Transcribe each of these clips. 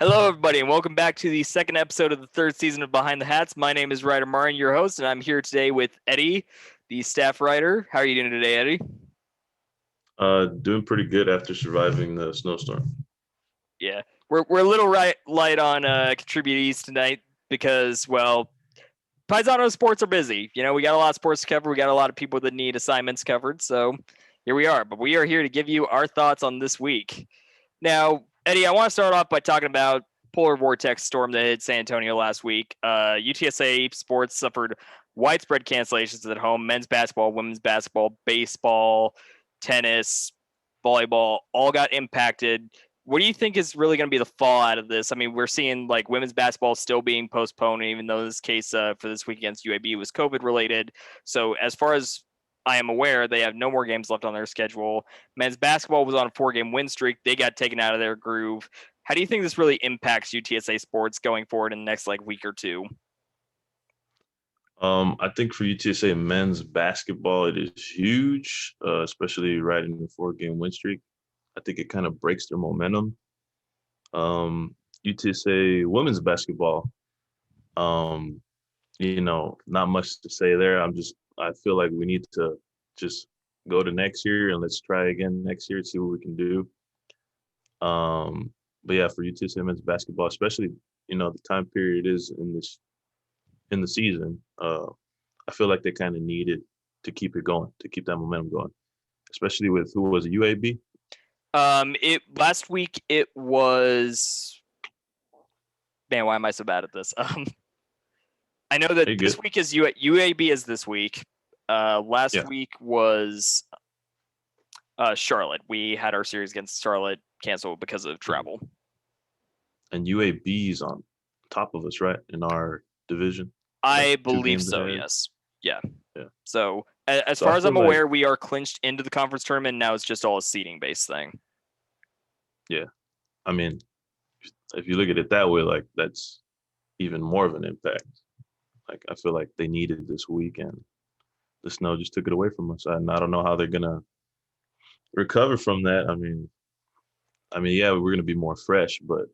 Hello, everybody, and welcome back to the second episode of the third season of Behind the Hats. My name is Ryder Marin, your host, and I'm here today with Eddie, the staff writer. How are you doing today, Eddie? Doing pretty good after surviving the snowstorm. Yeah, we're a little light on contributees tonight because, well, Paisano sports are busy. You know, we got a lot of sports to cover. We got a lot of people that need assignments covered, so here we are. But we are here to give you our thoughts on this week. Now, Eddie, I want to start off by talking about polar vortex storm that hit San Antonio last week. UTSA sports suffered widespread cancellations at home. Men's basketball, women's basketball, baseball, tennis, volleyball, all got impacted. What do you think is really going to be the fallout of this? I mean, we're seeing like women's basketball still being postponed, even though this case for this week against UAB was COVID related. So as far as I am aware, they have no more games left on their schedule. Men's basketball was on a 4-game win streak. They got taken out of their groove. How do you think this really impacts UTSA sports going forward in the next week or two? I think for UTSA men's basketball, it is huge, especially riding the 4-game win streak. I think it kind of breaks their momentum. UTSA women's basketball, not much to say there. I feel like we need to just go to next year and let's try again next year and see what we can do. But yeah, for UTSA men's basketball, especially, the time period is in the season, I feel like they kind of needed to keep it going, to keep that momentum going, especially with who was it, UAB? Last week it was, man, why am I so bad at this? I know that this week is UAB is this week. Last week was Charlotte. We had our series against Charlotte canceled because of travel. And UAB's on top of us, right, in our division? I believe so, yes. Yeah. So as far as I'm aware, we are clinched into the conference tournament. Now it's just all a seeding-based thing. Yeah. I mean, if you look at it that way, like, that's even more of an impact. Like, I feel like they needed this week, and the snow just took it away from us. And I don't know how they're going to recover from that. I mean, yeah, we're going to be more fresh, but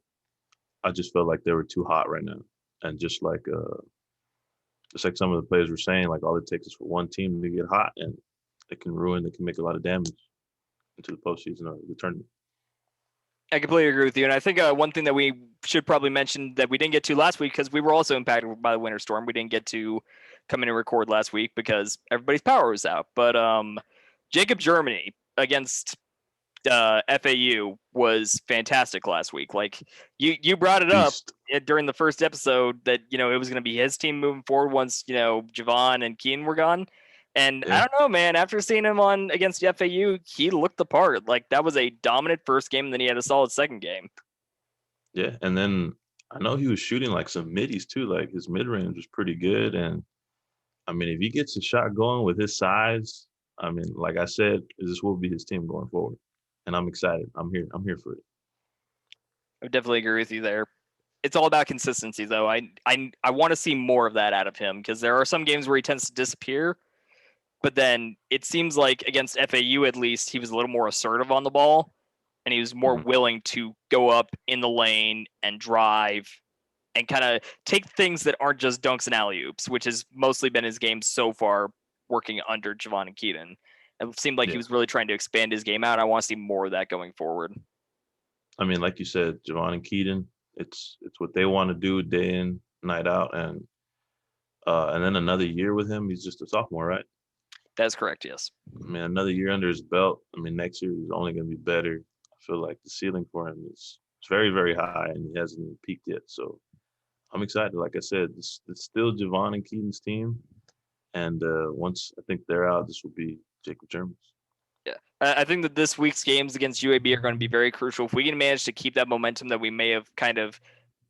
I just felt like they were too hot right now. And just like some of the players were saying, like, all it takes is for one team to get hot, and it can make a lot of damage into the postseason or the tournament. I completely agree with you. And I think one thing that we should probably mention that we didn't get to last week, because we were also impacted by the winter storm. We didn't get to come in and record last week because everybody's power was out. But Jacob Germany against FAU was fantastic last week. Like you brought it up during the first episode that, it was going to be his team moving forward once, Javon and Keen were gone. And I don't know, man, after seeing him on against the FAU, he looked the part. Like, that was a dominant first game, and then he had a solid second game. Yeah, and then I know he was shooting like some middies too. Like, his mid-range was pretty good. And, I mean, if he gets a shot going with his size, I mean, like I said, this will be his team going forward. And I'm excited. I'm here for it. I definitely agree with you there. It's all about consistency, though. I want to see more of that out of him, because there are some games where he tends to disappear. But then it seems like against FAU, at least, he was a little more assertive on the ball, and he was more willing to go up in the lane and drive and kind of take things that aren't just dunks and alley-oops, which has mostly been his game so far working under Javon and Keaton. It seemed like he was really trying to expand his game out. I want to see more of that going forward. I mean, like you said, Javon and Keaton, it's what they want to do day in, night out. And then another year with him, he's just a sophomore, right? That's correct, yes. I mean, another year under his belt. I mean, next year he's only going to be better. I feel like the ceiling for him is very, very high, and he hasn't even peaked yet. So I'm excited. Like I said, it's still Javon and Keaton's team. And once I think they're out, this will be Jacob German's. Yeah, I think that this week's games against UAB are going to be very crucial. If we can manage to keep that momentum that we may have kind of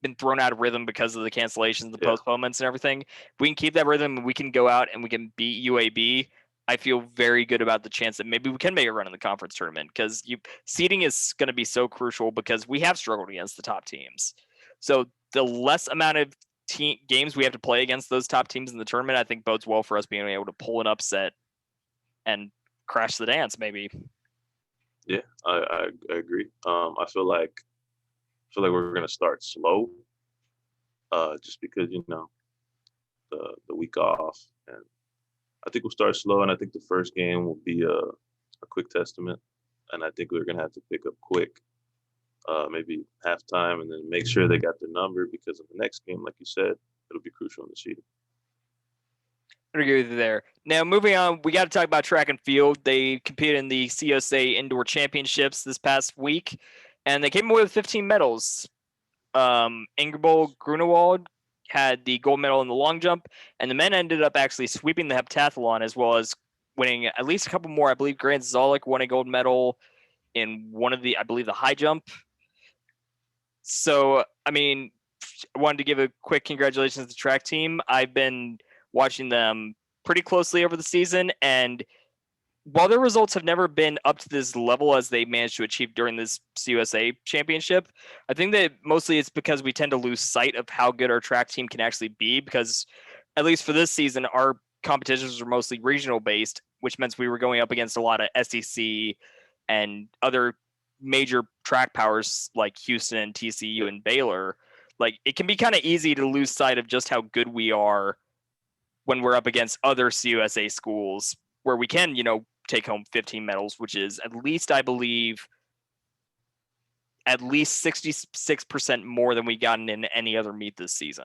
been thrown out of rhythm because of the cancellations, the postponements and everything, if we can keep that rhythm and we can go out and we can beat UAB, I feel very good about the chance that maybe we can make a run in the conference tournament, because seeding is going to be so crucial, because we have struggled against the top teams. So the less amount of games we have to play against those top teams in the tournament, I think bodes well for us being able to pull an upset and crash the dance, maybe. Yeah, I agree. I feel like we're gonna start slow, just because the week off, and I think we'll start slow, and I think the first game will be a quick testament, and I think we're gonna have to pick up quick, maybe halftime, and then make sure they got the number, because in the next game, like you said, it'll be crucial in the seeding. I agree with you there. Now, moving on, we got to talk about track and field. They competed in the COSA Indoor Championships this past week, and they came away with 15 medals. Ingeborg Grunewald had the gold medal in the long jump, and the men ended up actually sweeping the heptathlon as well as winning at least a couple more. I believe Grant Zolik won a gold medal in one of the, I believe, the high jump. So, I mean, I wanted to give a quick congratulations to the track team. I've been watching them pretty closely over the season, and while their results have never been up to this level as they managed to achieve during this CUSA championship, I think that mostly it's because we tend to lose sight of how good our track team can actually be, because at least for this season, our competitions were mostly regional based, which meant we were going up against a lot of SEC and other major track powers like Houston and TCU and Baylor. Like, it can be kind of easy to lose sight of just how good we are when we're up against other CUSA schools where we can, take home 15 medals, which is at least, I believe, at least 66% more than we gotten in any other meet this season.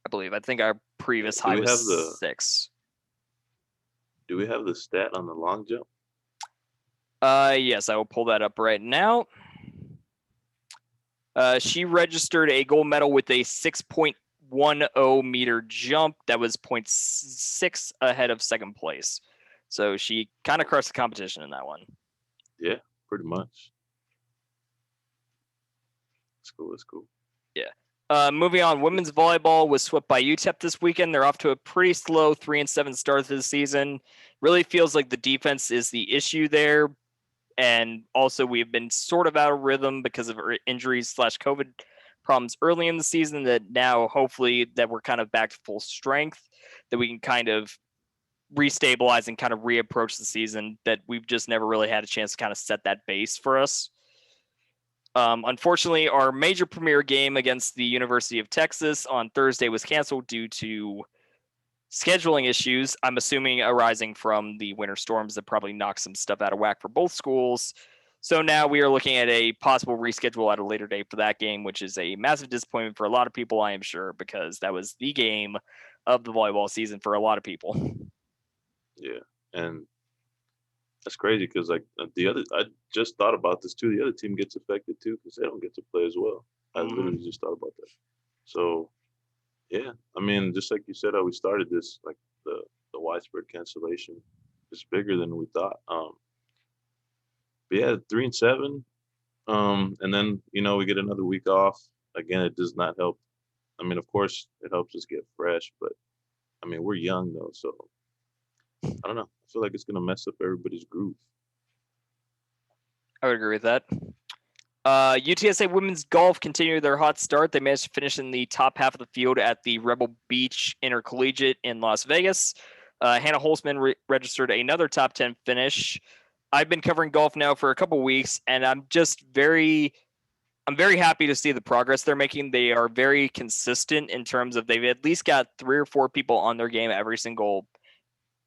I believe. I think our previous high was 6. Do we have the stat on the long jump? Yes, I will pull that up right now. She registered a gold medal with a 6.10 meter jump that was 0.6 ahead of second place. So she kind of crushed the competition in that one. Yeah, pretty much. It's cool. Yeah. Moving on, women's volleyball was swept by UTEP this weekend. They're off to a pretty slow 3-7 start to the season. Really feels like the defense is the issue there. And also we've been sort of out of rhythm because of injuries / COVID problems early in the season, that now hopefully that we're kind of back to full strength, that we can kind of restabilize and kind of reapproach the season, that we've just never really had a chance to kind of set that base for us. Unfortunately, our major premier game against the University of Texas on Thursday was canceled due to scheduling issues, I'm assuming arising from the winter storms that probably knocked some stuff out of whack for both schools. So now we are looking at a possible reschedule at a later date for that game, which is a massive disappointment for a lot of people, I am sure, because that was the game of the volleyball season for a lot of people. Yeah, and that's crazy because I just thought about this too. The other team gets affected too because they don't get to play as well. I literally just thought about that. So, yeah, I mean, just like you said, how we started this, like the widespread cancellation is bigger than we thought. But yeah, 3-7, and then we get another week off. Again, it does not help. I mean, of course, it helps us get fresh, but I mean, we're young though, so I don't know. I feel like it's gonna mess up everybody's groove. I would agree with that. UTSA women's golf continued their hot start. They managed to finish in the top half of the field at the Rebel Beach Intercollegiate in Las Vegas. Hannah Holzman registered another top 10 finish. I've been covering golf now for a couple weeks, and I'm very happy to see the progress they're making. They are very consistent in terms of they've at least got 3 or 4 people on their game every single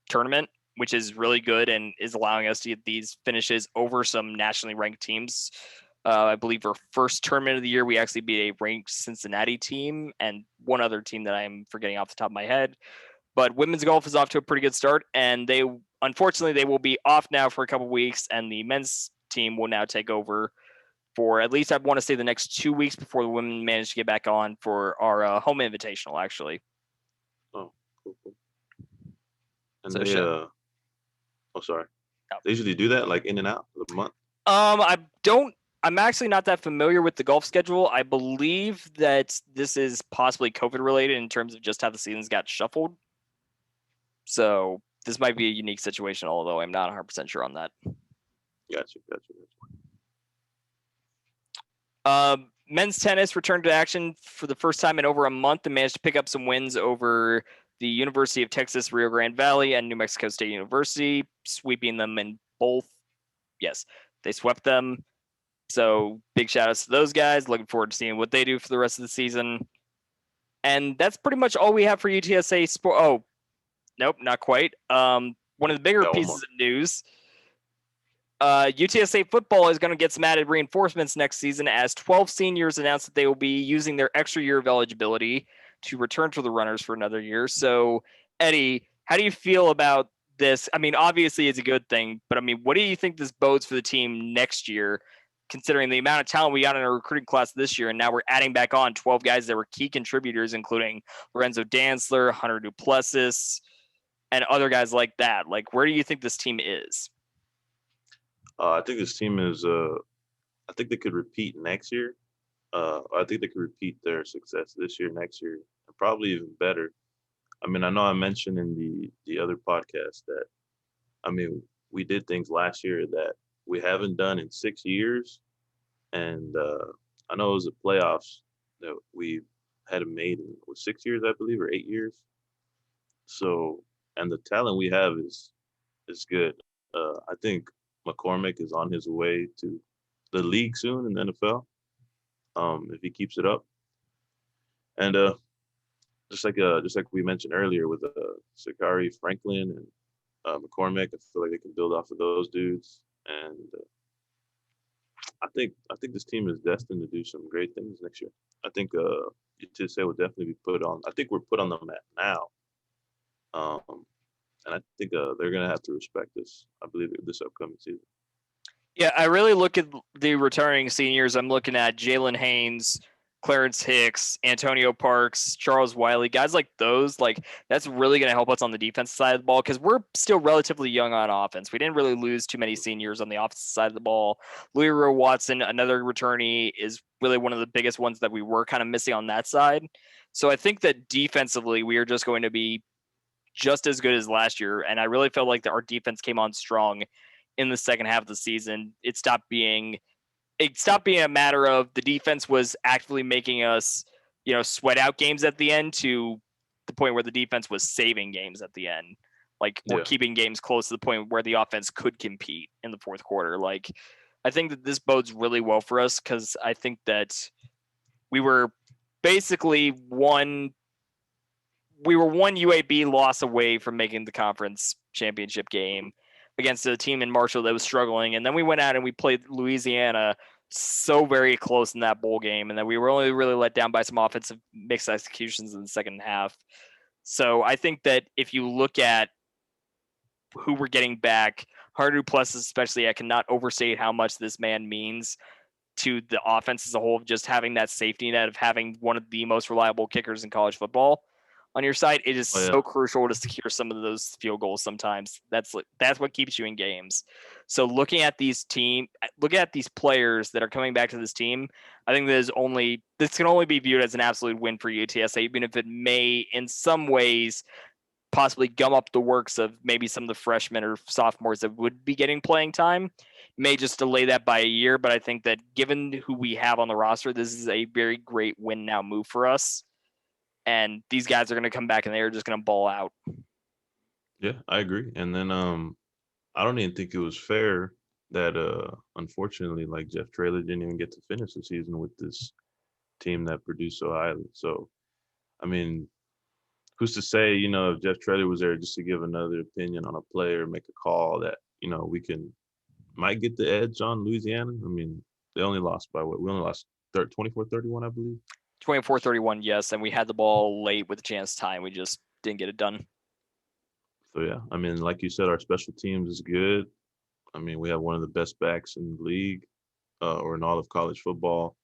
tournament, which is really good and is allowing us to get these finishes over some nationally ranked teams. I believe our first tournament of the year, we actually beat a ranked Cincinnati team and one other team that I'm forgetting off the top of my head. But women's golf is off to a pretty good start, and unfortunately they will be off now for a couple weeks, and the men's team will now take over for at least I want to say the next 2 weeks before the women manage to get back on for our home invitational, actually. Oh, cool. And So sorry. No. They usually do that like in and out of the month. I'm actually not that familiar with the golf schedule. I believe that this is possibly COVID related in terms of just how the seasons got shuffled. So this might be a unique situation, although I'm not 100% sure on that. Gotcha. Men's tennis returned to action for the first time in over a month and managed to pick up some wins over the University of Texas Rio Grande Valley and New Mexico State University, sweeping them in both. Yes, they swept them. So big shout outs to those guys. Looking forward to seeing what they do for the rest of the season. And that's pretty much all we have for UTSA sport. Oh, nope, not quite. One of the bigger pieces of news. UTSA football is going to get some added reinforcements next season as 12 seniors announced that they will be using their extra year of eligibility to return to the runners for another year. So, Eddie, how do you feel about this? I mean, obviously it's a good thing, but I mean, what do you think this bodes for the team next year, considering the amount of talent we got in our recruiting class this year, and now we're adding back on 12 guys that were key contributors, including Lorenzo Dantzler, Hunter Duplessis, and other guys like that. Like, where do you think this team is? I think this team is. I think they could repeat next year. I think they could repeat their success this year, next year, and probably even better. I mean, I know I mentioned in the other podcast that, I mean, we did things last year that we haven't done in 6 years, and I know it was the playoffs that we hadn't made in 6 years, I believe, or 8 years. So, and the talent we have is good. I think McCormick is on his way to the league soon in the NFL, if he keeps it up. And just like we mentioned earlier with Sakari Franklin and McCormick, I feel like they can build off of those dudes. And I think this team is destined to do some great things next year. I think UTSA will definitely be put on. I think we're put on the map now. And I think they're going to have to respect this, I believe, this upcoming season. Yeah, I really look at the returning seniors. I'm looking at Jalen Haynes, Clarence Hicks, Antonio Parks, Charles Wiley, guys like those. Like, that's really going to help us on the defensive side of the ball because we're still relatively young on offense. We didn't really lose too many seniors on the offensive side of the ball. Louis Rowe Watson, another returnee, is really one of the biggest ones that we were kind of missing on that side. So I think that defensively, we are just going to be just as good as last year. And I really felt like our defense came on strong in the second half of the season. It stopped being a matter of the defense was actively making us, sweat out games at the end to the point where the defense was saving games at the end. Like, we're keeping games close to the point where the offense could compete in the fourth quarter. Like, I think that this bodes really well for us because I think that we were basically one UAB loss away from making the conference championship game against a team in Marshall that was struggling. And then we went out and we played Louisiana so very close in that bowl game. And then we were only really let down by some offensive mixed executions in the second half. So I think that if you look at who we're getting back, Harden Duplessis especially, I cannot overstate how much this man means to the offense as a whole, just having that safety net of having one of the most reliable kickers in college football on your side. It is so crucial to secure some of those field goals sometimes. That's what keeps you in games. So looking at these players that are coming back to this team, I think this can only be viewed as an absolute win for UTSA, even if it may in some ways possibly gum up the works of maybe some of the freshmen or sophomores that would be getting playing time. May just delay that by a year, but I think that given who we have on the roster, this is a very great win now move for us. And these guys are going to come back and they're just going to ball out. Yeah, I agree. And then I don't even think it was fair that unfortunately, like, Jeff Traylor didn't even get to finish the season with this team that produced so highly. So, I mean, who's to say, if Jeff Traylor was there just to give another opinion on a player, make a call that, we might get the edge on Louisiana. I mean, they only lost by what? We only lost 24-31, I believe. 24-31, yes, and we had the ball late with a chance to tie, and we just didn't get it done. So, yeah, I mean, like you said, our special teams is good. I mean, we have one of the best backs in the league or in all of college football.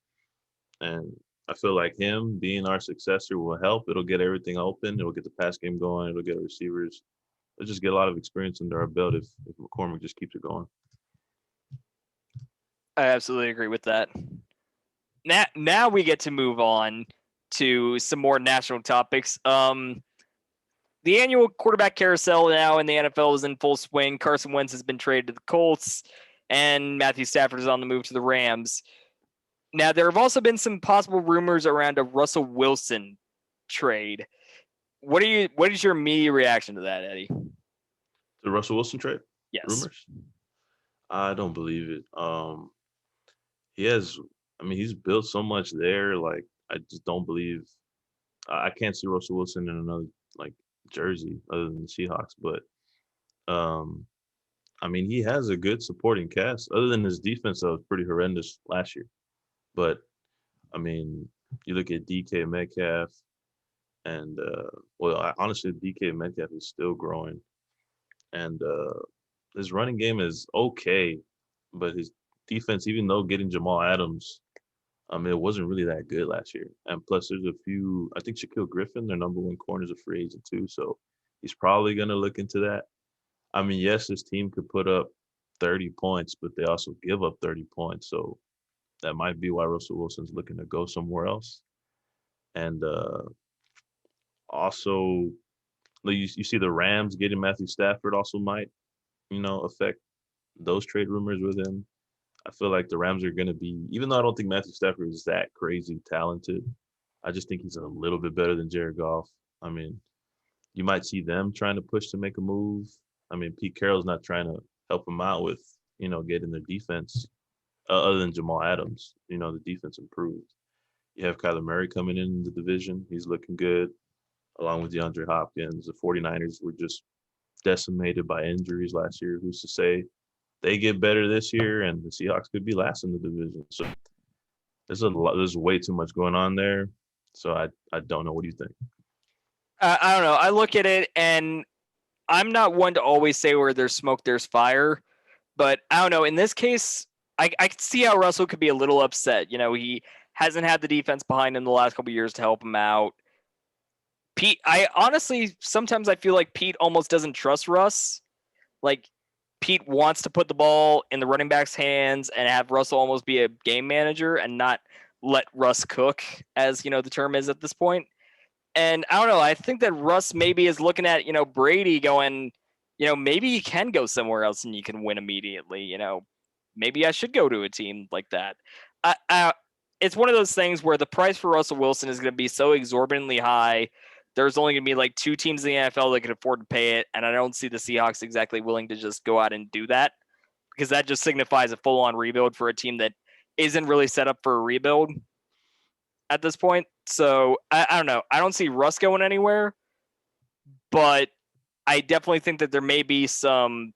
And I feel like him being our successor will help. It'll get everything open. It'll get the pass game going. It'll get our receivers. It'll just get a lot of experience under our belt if McCormick just keeps it going. I absolutely agree with that. Now we get to move on to some more national topics. The annual quarterback carousel now in the NFL is in full swing. Carson Wentz has been traded to the Colts, and Matthew Stafford is on the move to the Rams. Now, there have also been some possible rumors around a Russell Wilson trade. What is your immediate reaction to that, Eddie? The Russell Wilson trade Yes. rumors? I don't believe it. He has. I mean, he's built so much there. Like, I just don't believe. I can't see Russell Wilson in another like jersey other than the Seahawks. But um, I mean, he has a good supporting cast. Other than his defense, that was pretty horrendous last year. But I mean, you look at DK Metcalf, and honestly, DK Metcalf is still growing, and his running game is okay, but his defense, even though getting Jamal Adams, it wasn't really that good last year. And plus, there's a few. I think Shaquille Griffin, their number one corner, is a free agent too, so he's probably gonna look into that. I mean, yes, this team could put up 30 points, but they also give up 30 points, so that might be why Russell Wilson's looking to go somewhere else. And also, like, you see the Rams getting Matthew Stafford also might, affect those trade rumors with him. I feel like the Rams are going to be, even though I don't think Matthew Stafford is that crazy talented, I just think he's a little bit better than Jared Goff. I mean, you might see them trying to push to make a move. I mean, Pete Carroll's not trying to help him out with, getting their defense, other than Jamal Adams. The defense improved. You have Kyler Murray coming in the division. He's looking good, along with DeAndre Hopkins. The 49ers were just decimated by injuries last year. Who's to say they get better this year and the Seahawks could be last in the division? So there's way too much going on there. So I don't know. What do you think? I don't know. I look at it, and I'm not one to always say where there's smoke, there's fire. But I don't know. In this case, I can see how Russell could be a little upset. He hasn't had the defense behind him the last couple of years to help him out. Pete, I honestly, sometimes I feel like Pete almost doesn't trust Russ. Like, Pete wants to put the ball in the running back's hands and have Russell almost be a game manager and not let Russ cook, as, the term is at this point. And I don't know. I think that Russ maybe is looking at, Brady going, maybe you can go somewhere else and you can win immediately. Maybe I should go to a team like that. It's one of those things where the price for Russell Wilson is going to be so exorbitantly high. There's only going to be like 2 teams in the NFL that can afford to pay it. And I don't see the Seahawks exactly willing to just go out and do that, because that just signifies a full-on rebuild for a team that isn't really set up for a rebuild at this point. So I don't know. I don't see Russ going anywhere, but I definitely think that there may be some,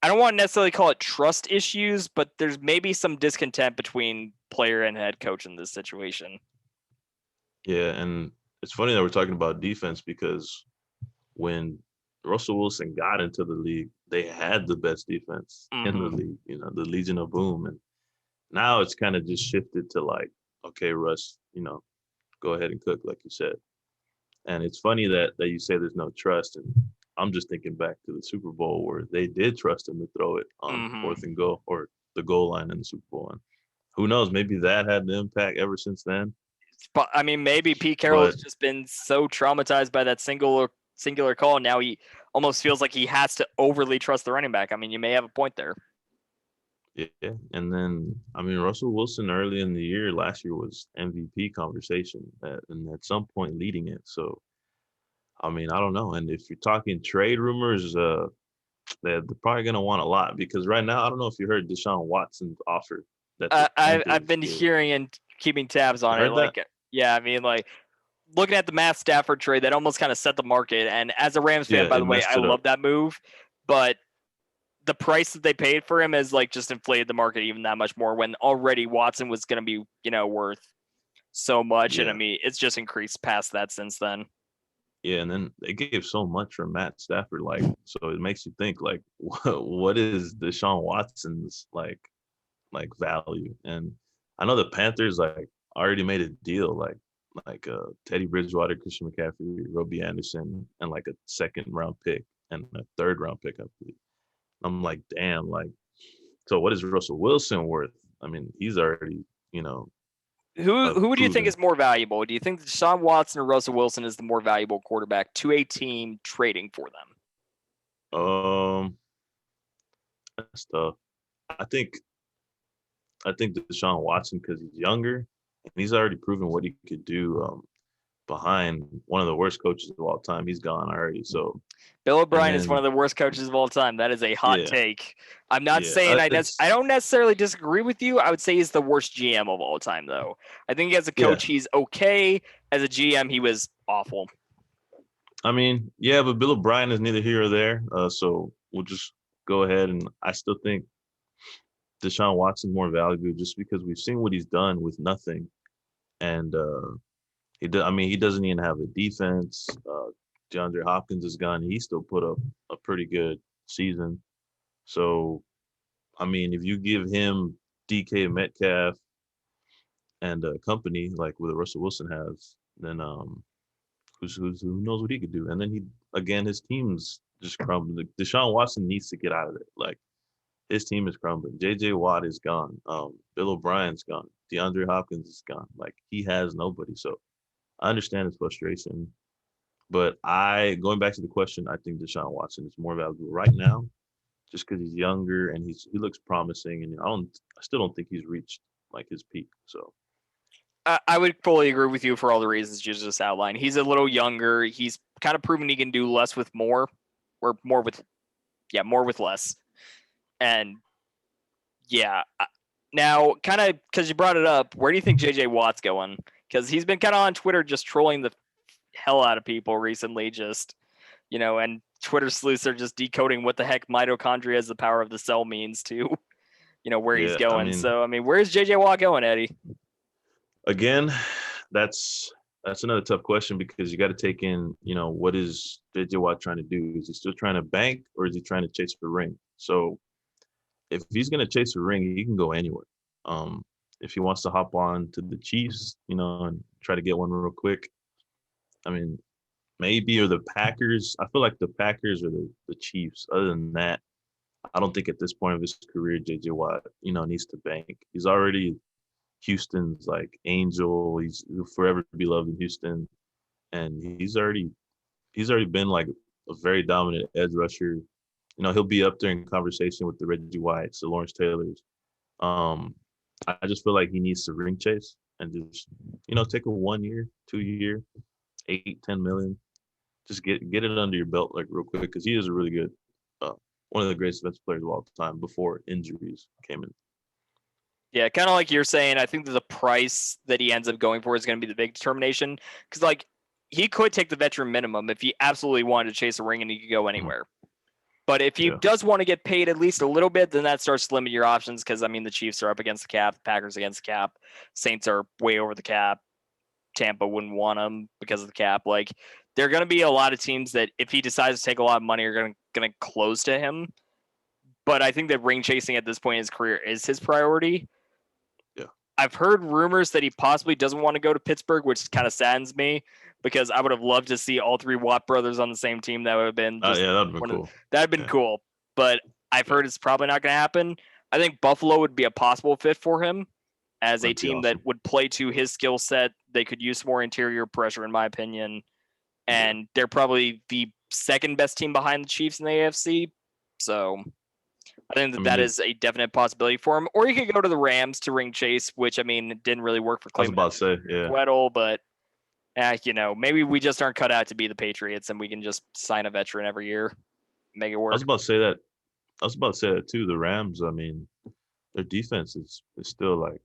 I don't want to necessarily call it trust issues, but there's maybe some discontent between player and head coach in this situation. Yeah, and it's funny that we're talking about defense, because when Russell Wilson got into the league, they had the best defense in the league, the Legion of Boom. And now it's kind of just shifted to like, okay, Russ, go ahead and cook, like you said. And it's funny that you say there's no trust. And I'm just thinking back to the Super Bowl where they did trust him to throw it on 4th and goal, or the goal line in the Super Bowl. And who knows, maybe that had an impact ever since then. But I mean, maybe Pete Carroll has just been so traumatized by that singular call. Now he almost feels like he has to overly trust the running back. I mean, you may have a point there. Yeah, and then I mean, Russell Wilson early in the year last year was MVP conversation, and at some point leading it. So, I mean, I don't know. And if you're talking trade rumors, they're probably gonna want a lot, because right now I don't know if you heard Deshaun Watson's offer. I've been hearing and keeping tabs on it. Like, yeah, I mean, like, looking at the Matt Stafford trade, that almost kind of set the market. And as a Rams fan, by the way, I love that move, but the price that they paid for him has like just inflated the market even that much more, when already Watson was going to be, worth so much. And I mean, it's just increased past that since then. Yeah. And then they gave so much for Matt Stafford. Like, so it makes you think, like, what is Deshaun Watson's like value? And I know the Panthers like already made a deal, like Teddy Bridgewater, Christian McCaffrey, Robbie Anderson, and like a 2nd round pick and a 3rd round pick, I believe. I'm like, damn, like, so what is Russell Wilson worth? I mean, he's already, Who would you think is more valuable? Do you think Deshaun Watson or Russell Wilson is the more valuable quarterback to a team trading for them? That's tough. I think I think Deshaun Watson, because he's younger and he's already proven what he could do behind one of the worst coaches of all time. He's gone already. So, Bill and O'Brien is one then of the worst coaches of all time. That is a hot yeah, take. I'm not yeah, saying I it's don't necessarily disagree with you. I would say he's the worst GM of all time, though. I think as a yeah. coach, he's okay. As a GM, he was awful. I mean, yeah, but Bill O'Brien is neither here or there. So we'll just go ahead, and I still think Deshaun Watson more valuable just because we've seen what he's done with nothing, and I mean, he doesn't even have a defense. DeAndre Hopkins is gone. He still put up a pretty good season. So, I mean, if you give him DK Metcalf and company like what Russell Wilson has, then who knows what he could do? And then his team's just crumbling. Deshaun Watson needs to get out of it. Like his team is crumbling. JJ Watt is gone. Bill O'Brien's gone. DeAndre Hopkins is gone. Like he has nobody. So I understand his frustration. But going back to the question, I think Deshaun Watson is more valuable right now, just because he's younger and he looks promising, and I still don't think he's reached like his peak. So I would fully agree with you for all the reasons you just outlined. He's a little younger. He's kind of proven he can do less with more, or more with less. And yeah, now kind of because you brought it up, where do you think JJ Watt's going? Because he's been kind of on Twitter just trolling the hell out of people recently, just and Twitter sleuths are just decoding what the heck mitochondria as the power of the cell means to where he's yeah, going. So I mean, where's JJ Watt going, Eddie? again, that's another tough question because you got to take in, what is JJ Watt trying to do? Is he still trying to bank or is he trying to chase the ring? So if he's going to chase a ring, he can go anywhere. If he wants to hop on to the Chiefs, and try to get one real quick, I mean, maybe, or the Packers. I feel like the Packers or the Chiefs. Other than that, I don't think at this point of his career, JJ Watt, needs to bank. He's already Houston's like angel. He'll forever be loved in Houston, and he's already been like a very dominant edge rusher. He'll be up there in conversation with the Reggie Whites, the Lawrence Taylors. I just feel like he needs to ring chase and just take a 1 year, 2 year, 8-10 million, just get it under your belt like real quick because he is a really good, one of the greatest defensive players of all time before injuries came in. Yeah, kind of like you're saying, I think that the price that he ends up going for is going to be the big determination. Because, like, he could take the veteran minimum if he absolutely wanted to chase a ring and he could go anywhere. Mm-hmm. But if he does want to get paid at least a little bit, then that starts to limit your options because, I mean, the Chiefs are up against the cap, the Packers against the cap, Saints are way over the cap, Tampa wouldn't want him because of the cap. Like, there are going to be a lot of teams that, if he decides to take a lot of money, are going to close to him. But I think that ring chasing at this point in his career is his priority. I've heard rumors that he possibly doesn't want to go to Pittsburgh, which kind of saddens me because I would have loved to see all three Watt brothers on the same team. That would have been that'd been cool. That'd been cool. But I've heard it's probably not going to happen. I think Buffalo would be a possible fit for him as a team that would play to his skill set. They could use more interior pressure, in my opinion. And they're probably the second best team behind the Chiefs in the AFC. So I think that is a definite possibility for him. Or you could go to the Rams to ring chase, which, I mean, it didn't really work for Cleveland. I was about to say, yeah. Weddle, but, maybe we just aren't cut out to be the Patriots and we can just sign a veteran every year, make it work. I was about to say that too. The Rams, I mean, their defense is still, like,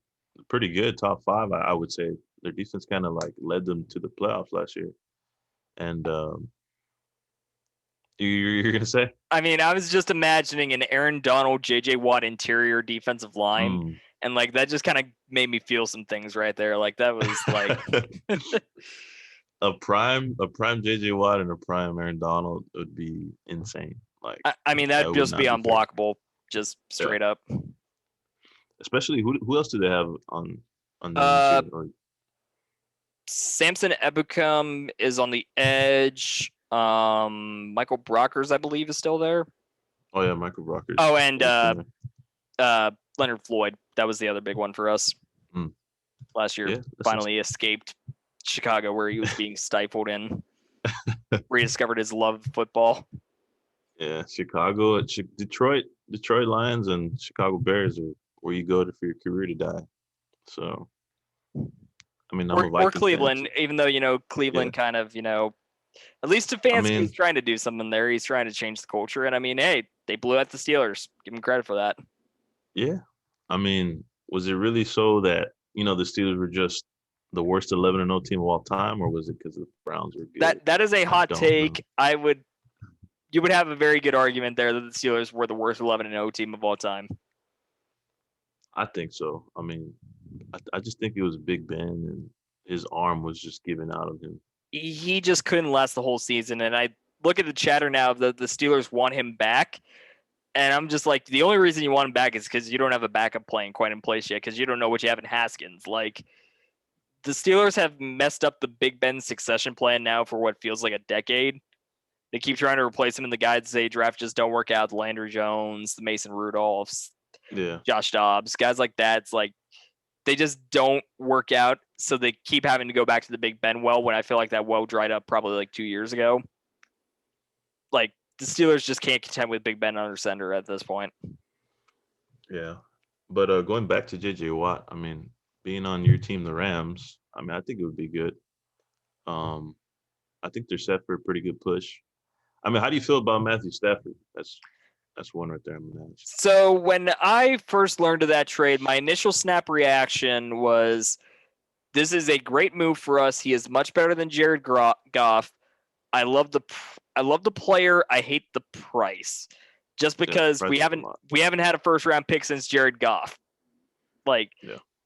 pretty good, top 5, I would say. Their defense kind of, like, led them to the playoffs last year. And you're going to say? I mean, I was just imagining an Aaron Donald, J.J. Watt interior defensive line, and, like, that just kind of made me feel some things right there. Like, that was, like... a prime J.J. Watt and a prime Aaron Donald would be insane. Like, I mean, that'd just be unblockable, just straight up. Especially, who else do they have on the team? Samson Ebukam is on the edge. Michael Brockers, I believe, is still there. Oh yeah, Michael Brockers. Oh, and Leonard Floyd. That was the other big one for us last year. Yeah, finally escaped Chicago, where he was being stifled in. Rediscovered his love of football. Yeah, Chicago, Detroit Lions, and Chicago Bears are where you go for your career to die. So, I mean, I'm a Or Vikings fan. Cleveland, even though Cleveland kind of at least Stefanski is trying to do something there. He's trying to change the culture, and I mean, hey, they blew out the Steelers. Give him credit for that. Yeah, I mean, was it really so that the Steelers were just the worst 11-0 team of all time, or was it because the Browns were good? That is a hot take. Know. You would have a very good argument there that the Steelers were the worst 11-0 team of all time. I think so. I mean, I just think it was Big Ben, and his arm was just giving out of him. He just couldn't last the whole season, and I look at the chatter now that the Steelers want him back, and I'm just like, the only reason you want him back is because you don't have a backup plan quite in place yet, because you don't know what you have in Haskins. Like, the Steelers have messed up the Big Ben succession plan now for what feels like a decade. They keep trying to replace him, and the guys they draft just don't work out. The Landry Jones, the Mason Rudolphs, Josh Dobbs, guys like that. It's like they just don't work out, so they keep having to go back to the Big Ben well when I feel like that well dried up probably like 2 years ago. Like, the Steelers just can't contend with Big Ben under center at this point. Yeah. But going back to J.J. Watt, I mean, being on your team, the Rams, I mean, I think it would be good. I think they're set for a pretty good push. I mean, how do you feel about Matthew Stafford? That's one right there. I'm gonna ask. So when I first learned of that trade, my initial snap reaction was, this is a great move for us. He is much better than Jared Goff. I love the player. I hate the price, just because we haven't had a first round pick since Jared Goff. Like,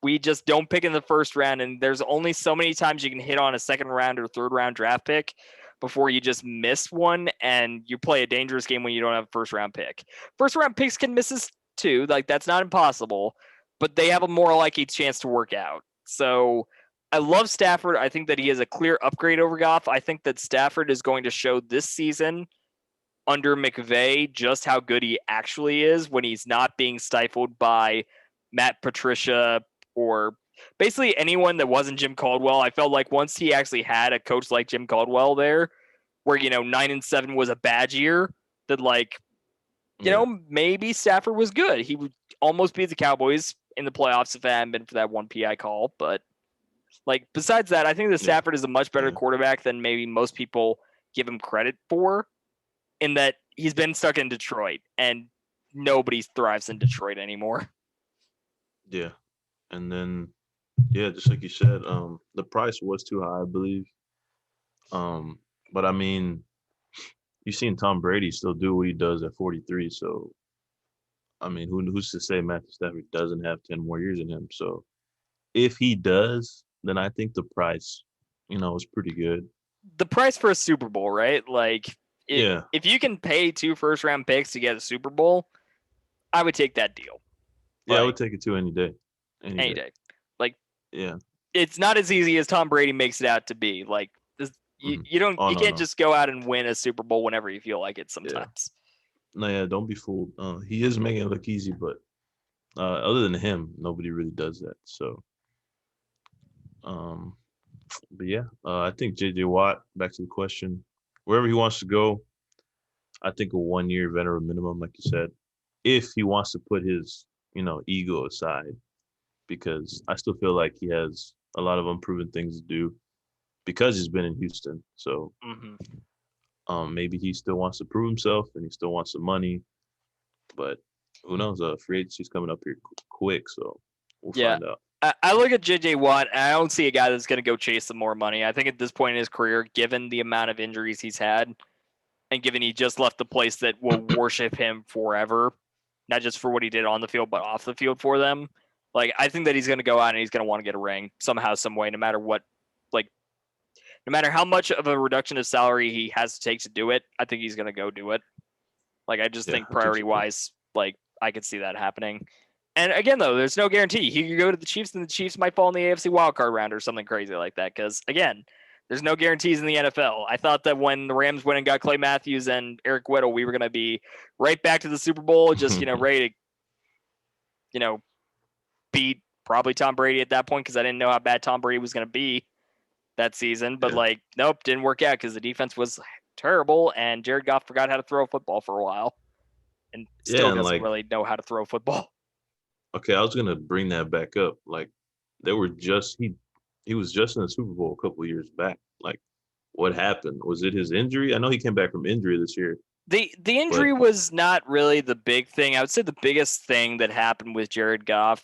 we just don't pick in the first round, and there's only so many times you can hit on a second round or third round draft pick before you just miss one, and you play a dangerous game when you don't have a first round pick. First round picks can miss us too. Like, that's not impossible, but they have a more likely chance to work out. So I love Stafford. I think that he is a clear upgrade over Goff. I think that Stafford is going to show this season under McVay just how good he actually is when he's not being stifled by Matt Patricia or basically anyone that wasn't Jim Caldwell. I felt like once he actually had a coach like Jim Caldwell there, where 9-7 was a bad year, that maybe Stafford was good. He would almost beat the Cowboys in the playoffs if it hadn't been for that one PI call. But like, besides that, I think that Stafford is a much better quarterback than maybe most people give him credit for, in that he's been stuck in Detroit and nobody thrives in Detroit anymore. Yeah. And then, just like you said, the price was too high, I believe. But I mean, you've seen Tom Brady still do what he does at 43. So, I mean, who's to say Matthew Stafford doesn't have 10 more years in him? So, if he does, then I think the price, is pretty good. The price for a Super Bowl, right? Like, if you can pay 2 first-round picks to get a Super Bowl, I would take that deal. Yeah, I would take it too any day. Any day. Like, it's not as easy as Tom Brady makes it out to be. Like, you can't just go out and win a Super Bowl whenever you feel like it sometimes. No, don't be fooled. He is making it look easy, but other than him, nobody really does that. So, I think J.J. Watt, back to the question, wherever he wants to go, I think a 1-year veteran minimum, like you said, if he wants to put his, ego aside, because I still feel like he has a lot of unproven things to do because he's been in Houston. So maybe he still wants to prove himself and he still wants some money, but who knows? Free agency's coming up here quick, so we'll find out. I look at J.J. Watt, and I don't see a guy that's going to go chase some more money. I think at this point in his career, given the amount of injuries he's had, and given he just left the place that will worship him forever, not just for what he did on the field, but off the field for them, like, I think that he's going to go out and he's going to want to get a ring somehow, some way, no matter what. Like, no matter how much of a reduction of salary he has to take to do it, I think he's going to go do it. Like, I just think priority-wise, like, I could see that happening. And again, though, there's no guarantee. He could go to the Chiefs, and the Chiefs might fall in the AFC wildcard round or something crazy like that. Because, again, there's no guarantees in the NFL. I thought that when the Rams went and got Clay Matthews and Eric Weddle, we were going to be right back to the Super Bowl, just, ready to, beat probably Tom Brady at that point, because I didn't know how bad Tom Brady was going to be that season. But, nope, didn't work out because the defense was terrible, and Jared Goff forgot how to throw a football for a while and still doesn't really know how to throw a football. Okay, I was gonna bring that back up. Like, they were just he was just in the Super Bowl a couple of years back. Like, what happened? Was it his injury? I know he came back from injury this year, The but injury was not really the big thing. I would say the biggest thing that happened with Jared Goff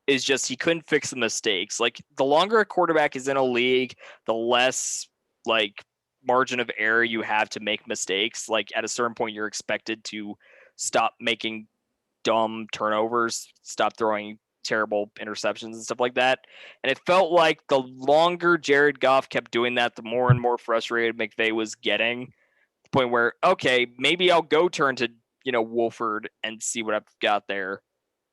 is just he couldn't fix the mistakes. Like the longer a quarterback is in a league, the less like margin of error you have to make mistakes. Like at a certain point, you're expected to stop making dumb turnovers, stop throwing terrible interceptions and stuff like that. And it felt like the longer Jared Goff kept doing that, the more and more frustrated McVay was getting. The point where, okay, maybe I'll go turn to, Wolford and see what I've got there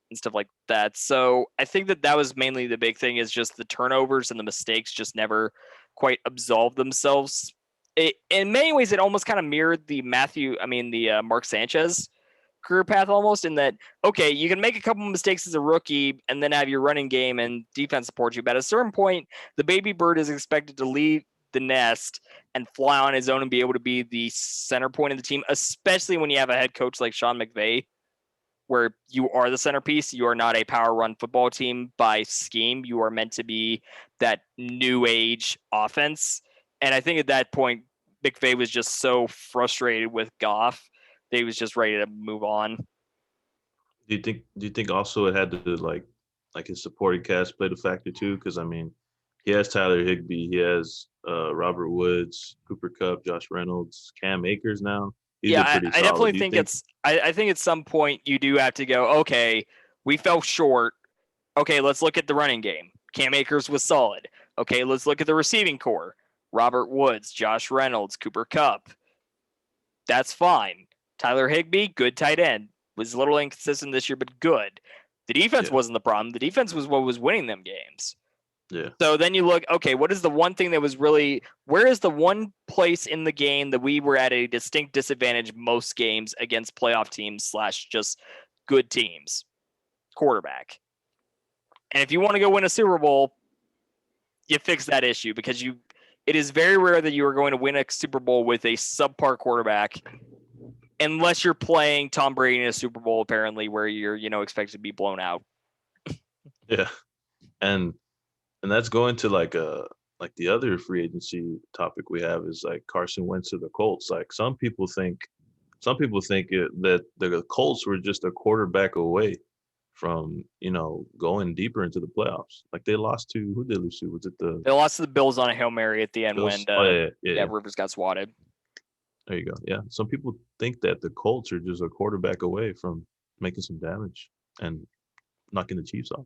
and stuff like that. So I think that was mainly the big thing, is just the turnovers and the mistakes just never quite absolved themselves. In many ways, it almost kind of mirrored the Mark Sanchez career path almost, in that, okay, you can make a couple of mistakes as a rookie and then have your running game and defense support you. But at a certain point, the baby bird is expected to leave the nest and fly on his own and be able to be the center point of the team, especially when you have a head coach like Sean McVay, where you are the centerpiece. You are not a power run football team by scheme. You are meant to be that new age offense. And I think at that point, McVay was just so frustrated with Goff that he was just ready to move on. do you think also it had to like his supporting cast played a factor too? Because I mean, he has Tyler Higbee, he has Robert Woods, Cooper Kupp, Josh Reynolds, Cam Akers now. These Yeah, are pretty I solid. definitely Do you think think? I think at some point you do have to go, okay, we fell short. Okay, let's look at the running game. Cam Akers was solid. Okay, let's look at the receiving core. Robert Woods, Josh Reynolds, Cooper Kupp. That's fine. Tyler Higbee, good tight end. Was a little inconsistent this year, but good. The defense Yeah, wasn't the problem. The defense was what was winning them games. yeah. So then you look, okay, what is the one thing that was really, where is the one place in the game that we were at a distinct disadvantage most games against playoff teams / just good teams? Quarterback. And if you want to go win a Super Bowl, you fix that issue, because it is very rare that you are going to win a Super Bowl with a subpar quarterback, unless you're playing Tom Brady in a Super Bowl, apparently, where you're, expected to be blown out. Yeah, and that's going to like the other free agency topic we have is like Carson Wentz to the Colts. Like that the Colts were just a quarterback away from going deeper into the playoffs. Like they lost to who did they lose to? Was it the They lost to the Bills on a Hail Mary at the end when Bills? Oh yeah. Rivers got swatted. There you go. Yeah, some people think that the Colts are just a quarterback away from making some damage and knocking the Chiefs off.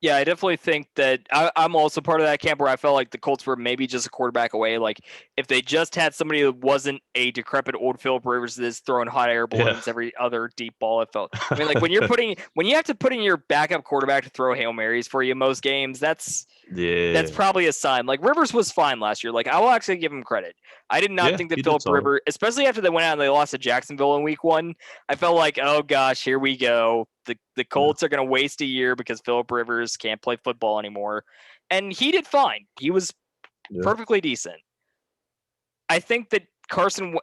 Yeah, I definitely think that I'm also part of that camp where I felt like the Colts were maybe just a quarterback away. Like if they just had somebody that wasn't a decrepit old Philip Rivers that's throwing hot air Yeah. balloons every other deep ball, it felt. I mean, like when you have to put in your backup quarterback to throw Hail Marys for you most games, that's Yeah. probably a sign. Like Rivers was fine last year. Like I will actually give him credit. I did not Yeah, think that he did Philip solid. Rivers, especially after they went out and they lost to Jacksonville in week 1, I felt like, oh gosh, here we go. The Colts are going to waste a year because Philip Rivers can't play football anymore. And he did fine. He was perfectly decent. I think that Carson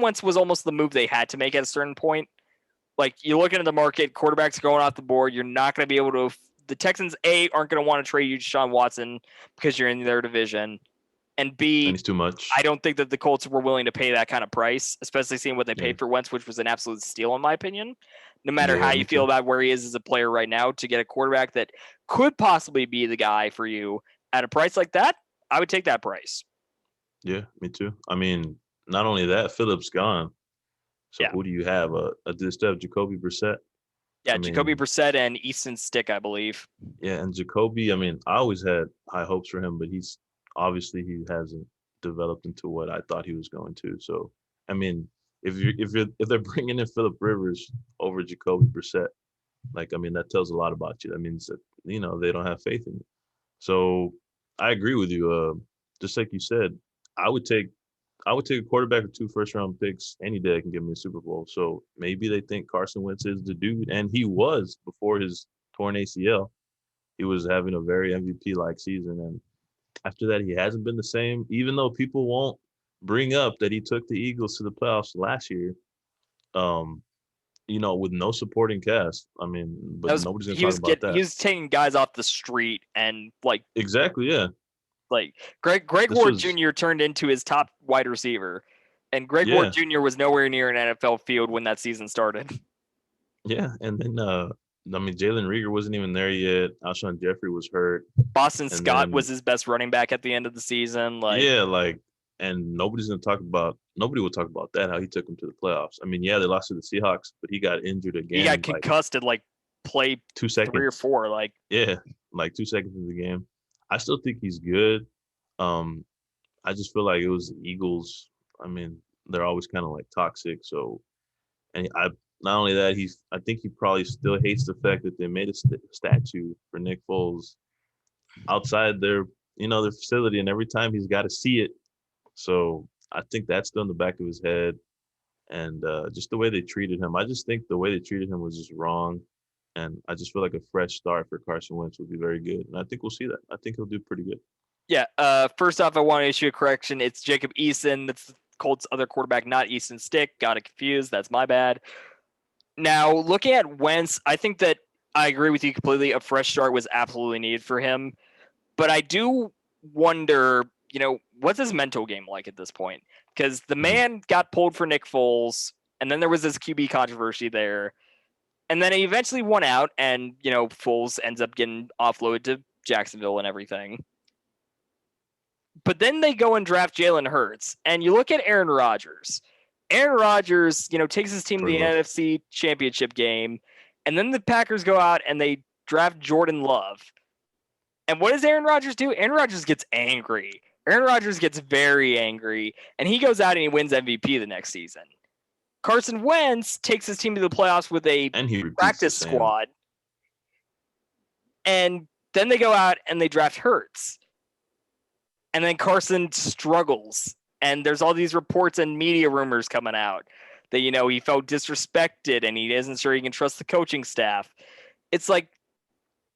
Wentz was almost the move they had to make at a certain point. Like you look into the market, quarterbacks going off the board, you're not going to be able to. The Texans aren't going to want to trade you Deshaun Watson because you're in their division, and And B, he's too much. I don't think that the Colts were willing to pay that kind of price, especially seeing what they paid for Wentz, which was an absolute steal in my opinion. No matter how you feel about where he is as a player right now, to get a quarterback that could possibly be the guy for you at a price like that, I would take that price. Yeah, me too. I mean, not only that, Phillips gone. So Yeah. who do you have? Instead of Jacoby Brissett? Yeah, Jacoby Brissette and Easton Stick, I believe. Yeah, and Jacoby, I mean, I always had high hopes for him, but he hasn't developed into what I thought he was going to. So, I mean, if they're bringing in Philip Rivers over Jacoby Brissett, like I mean, that tells a lot about you. That means that they don't have faith in you. So I agree with you. Just like you said, I would take a quarterback or 2 first-round picks any day that can give me a Super Bowl. So maybe they think Carson Wentz is the dude, and he was before his torn ACL. He was having a very MVP-like season, and after that, he hasn't been the same. Even though people won't bring up that he took the Eagles to the playoffs last year, um, with no supporting cast. I mean, but nobody's gonna talk about that. He was taking guys off the street and exactly, yeah. Like Greg Ward Jr. turned into his top wide receiver, and Greg Ward Jr. was nowhere near an NFL field when that season started. Yeah, and then Jalen Reagor wasn't even there yet. Alshon Jeffrey was hurt. Boston Scott was his best running back at the end of the season. And nobody will talk about that, how he took them to the playoffs. I mean, yeah, they lost to the Seahawks, but he got injured again. He got concussed at play 2 seconds. 3 or 4. 2 seconds in the game. I still think he's good. I just feel like it was the Eagles. I mean, they're always kind of toxic. So, and not only that, I think he probably still hates the fact that they made a statue for Nick Foles outside their facility, and every time he's got to see it. So I think that's still in the back of his head, and just the way they treated him. I just think the way they treated him was just wrong, and I just feel like a fresh start for Carson Wentz would be very good, and I think we'll see that. I think he'll do pretty good. Yeah. First off, I want to issue a correction. It's Jacob Eason. That's the Colts' other quarterback, not Easton Stick. Got it confused. That's my bad. Now, looking at Wentz, I think that I agree with you completely. A fresh start was absolutely needed for him. But I do wonder, what's his mental game like at this point? Because the man got pulled for Nick Foles, and then there was this QB controversy there. And then he eventually won out, and, Foles ends up getting offloaded to Jacksonville and everything. But then they go and draft Jalen Hurts. And you look at Aaron Rodgers. Aaron Rodgers, takes his team to the NFC Championship game, and then the Packers go out and they draft Jordan Love. And what does Aaron Rodgers do? Aaron Rodgers gets angry. Aaron Rodgers gets very angry, and he goes out and he wins MVP the next season. Carson Wentz takes his team to the playoffs with a practice squad, and then they go out and they draft Hurts. And then Carson struggles. And there's all these reports and media rumors coming out that, he felt disrespected and he isn't sure he can trust the coaching staff. It's like,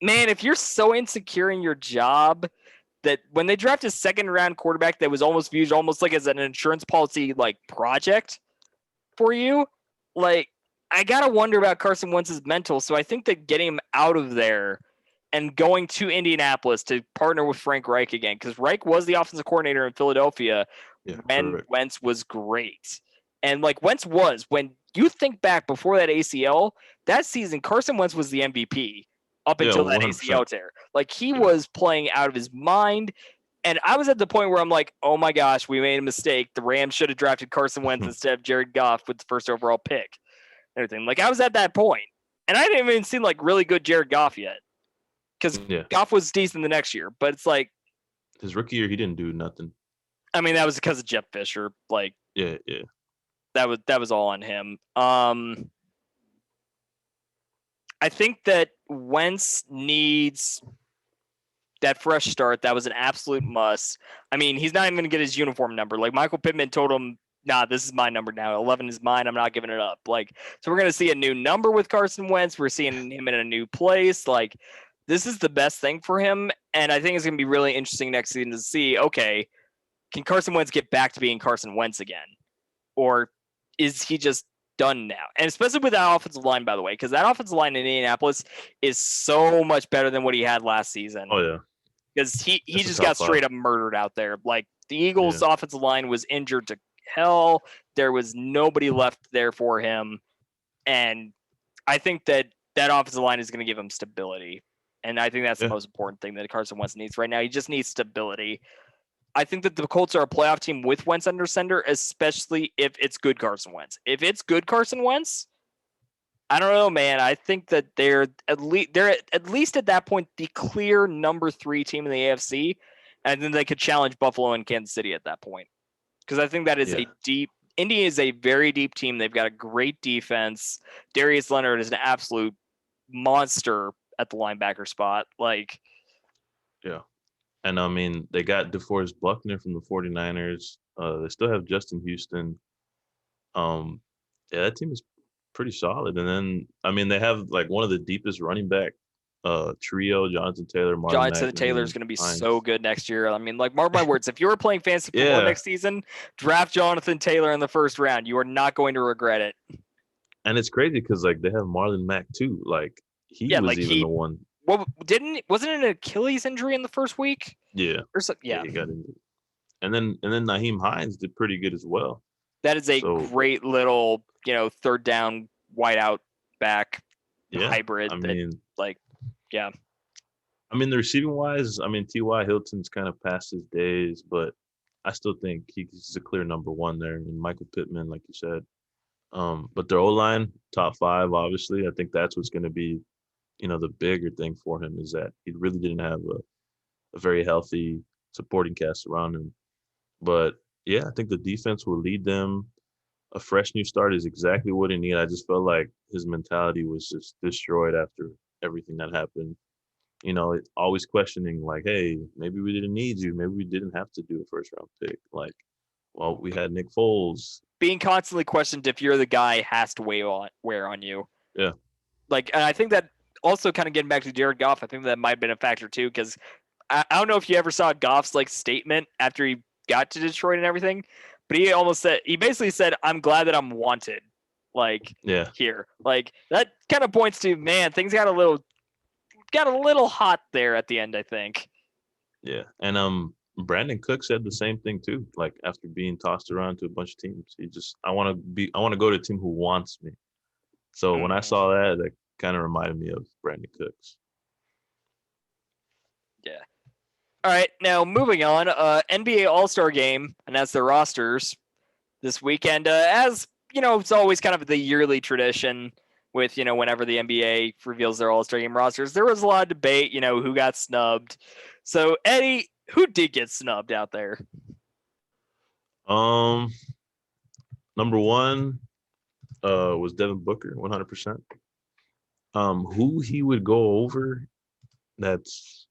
man, if you're so insecure in your job that when they draft a second-round quarterback that was almost viewed almost as an insurance policy project for you, I got to wonder about Carson Wentz's mental. So I think that getting him out of there and going to Indianapolis to partner with Frank Reich again, because Reich was the offensive coordinator in Philadelphia when Wentz was great. And Wentz was, when you think back before that ACL, that season, Carson Wentz was the MVP up until that 100%. ACL tear. He was playing out of his mind. And I was at the point where I'm like, oh my gosh, we made a mistake. The Rams should have drafted Carson Wentz instead of Jared Goff with the first overall pick. Everything. I was at that point. And I didn't even see really good Jared Goff yet. Because Goff was decent the next year. But it's his rookie year, he didn't do nothing. I mean, that was because of Jeff Fisher. Yeah. That was all on him. I think that Wentz needs that fresh start. That was an absolute must. I mean, he's not even going to get his uniform number. Michael Pittman told him, nah, this is my number now. 11 is mine. I'm not giving it up. So we're going to see a new number with Carson Wentz. We're seeing him in a new place. This is the best thing for him. And I think it's going to be really interesting next season to see, okay, can Carson Wentz get back to being Carson Wentz again? Or is he just done now? And especially with that offensive line, by the way, because that offensive line in Indianapolis is so much better than what he had last season. Oh, yeah. Because he just got straight up murdered out there. The Eagles' offensive line was injured to hell. There was nobody left there for him. And I think that offensive line is going to give him stability. And I think that's the most important thing that Carson Wentz needs right now. He just needs stability. I think that the Colts are a playoff team with Wentz under center, especially if it's good Carson Wentz. If it's good Carson Wentz, I don't know, man. I think that they're at least at that point the clear number 3 team in the AFC, and then they could challenge Buffalo and Kansas City at that point. Because I think that is Indy is a very deep team. They've got a great defense. Darius Leonard is an absolute monster at the linebacker spot. Yeah. And I mean, they got DeForest Buckner from the 49ers. They still have Justin Houston. That team is pretty solid. And then, I mean, they have one of the deepest running back trio, Jonathan Taylor, Jonathan Taylor is going to be so good next year. I mean, mark my words, if you were playing fantasy football next season, draft Jonathan Taylor in the first round. You are not going to regret it. And it's crazy because like they have Marlon Mack too. Like he Yeah, was like even the one. wasn't it an Achilles injury in the first week Yeah, or so? yeah, Yeah, he got injured. And then Naheem Hines did pretty good as well. that is a So great little third down wideout back yeah, hybrid I that mean, like yeah. the receiving wise, T.Y. Hilton's kind of past his days, but I still think he's a clear number one there. And Michael Pittman, like you said. But their O line, top five, obviously. I think that's what's going to be, the bigger thing for him is that he really didn't have a very healthy supporting cast around him. But yeah, I think the defense will lead them. A fresh new start is exactly what he needed. I just felt like his mentality was just destroyed after everything that happened. Always questioning like, hey, maybe we didn't need you. Maybe we didn't have to do a first round pick. Like, well, we had Nick Foles. Being constantly questioned if you're the guy has to wear on you. Yeah. Like, and I think that also kind of getting back to Jared Goff, I think that might have been a factor too, because I don't know if you ever saw Goff's like statement after he got to Detroit and everything, but he basically said, "I'm glad that I'm wanted." Like Yeah. here, like that kind of points to, man, things got a little hot there at the end, I think. Yeah. And Brandon Cook said the same thing too. Like after being tossed around to a bunch of teams, I want to go to a team who wants me. So when I saw that kind of reminded me of Brandon Cooks. Yeah. All right, now moving on. NBA All-Star Game announced their rosters this weekend. As you know, it's always kind of the yearly tradition with whenever the NBA reveals their All-Star Game rosters. There was a lot of debate, who got snubbed. So Eddie, who did get snubbed out there? Number one was Devin Booker, 100%. Who he would go over, that's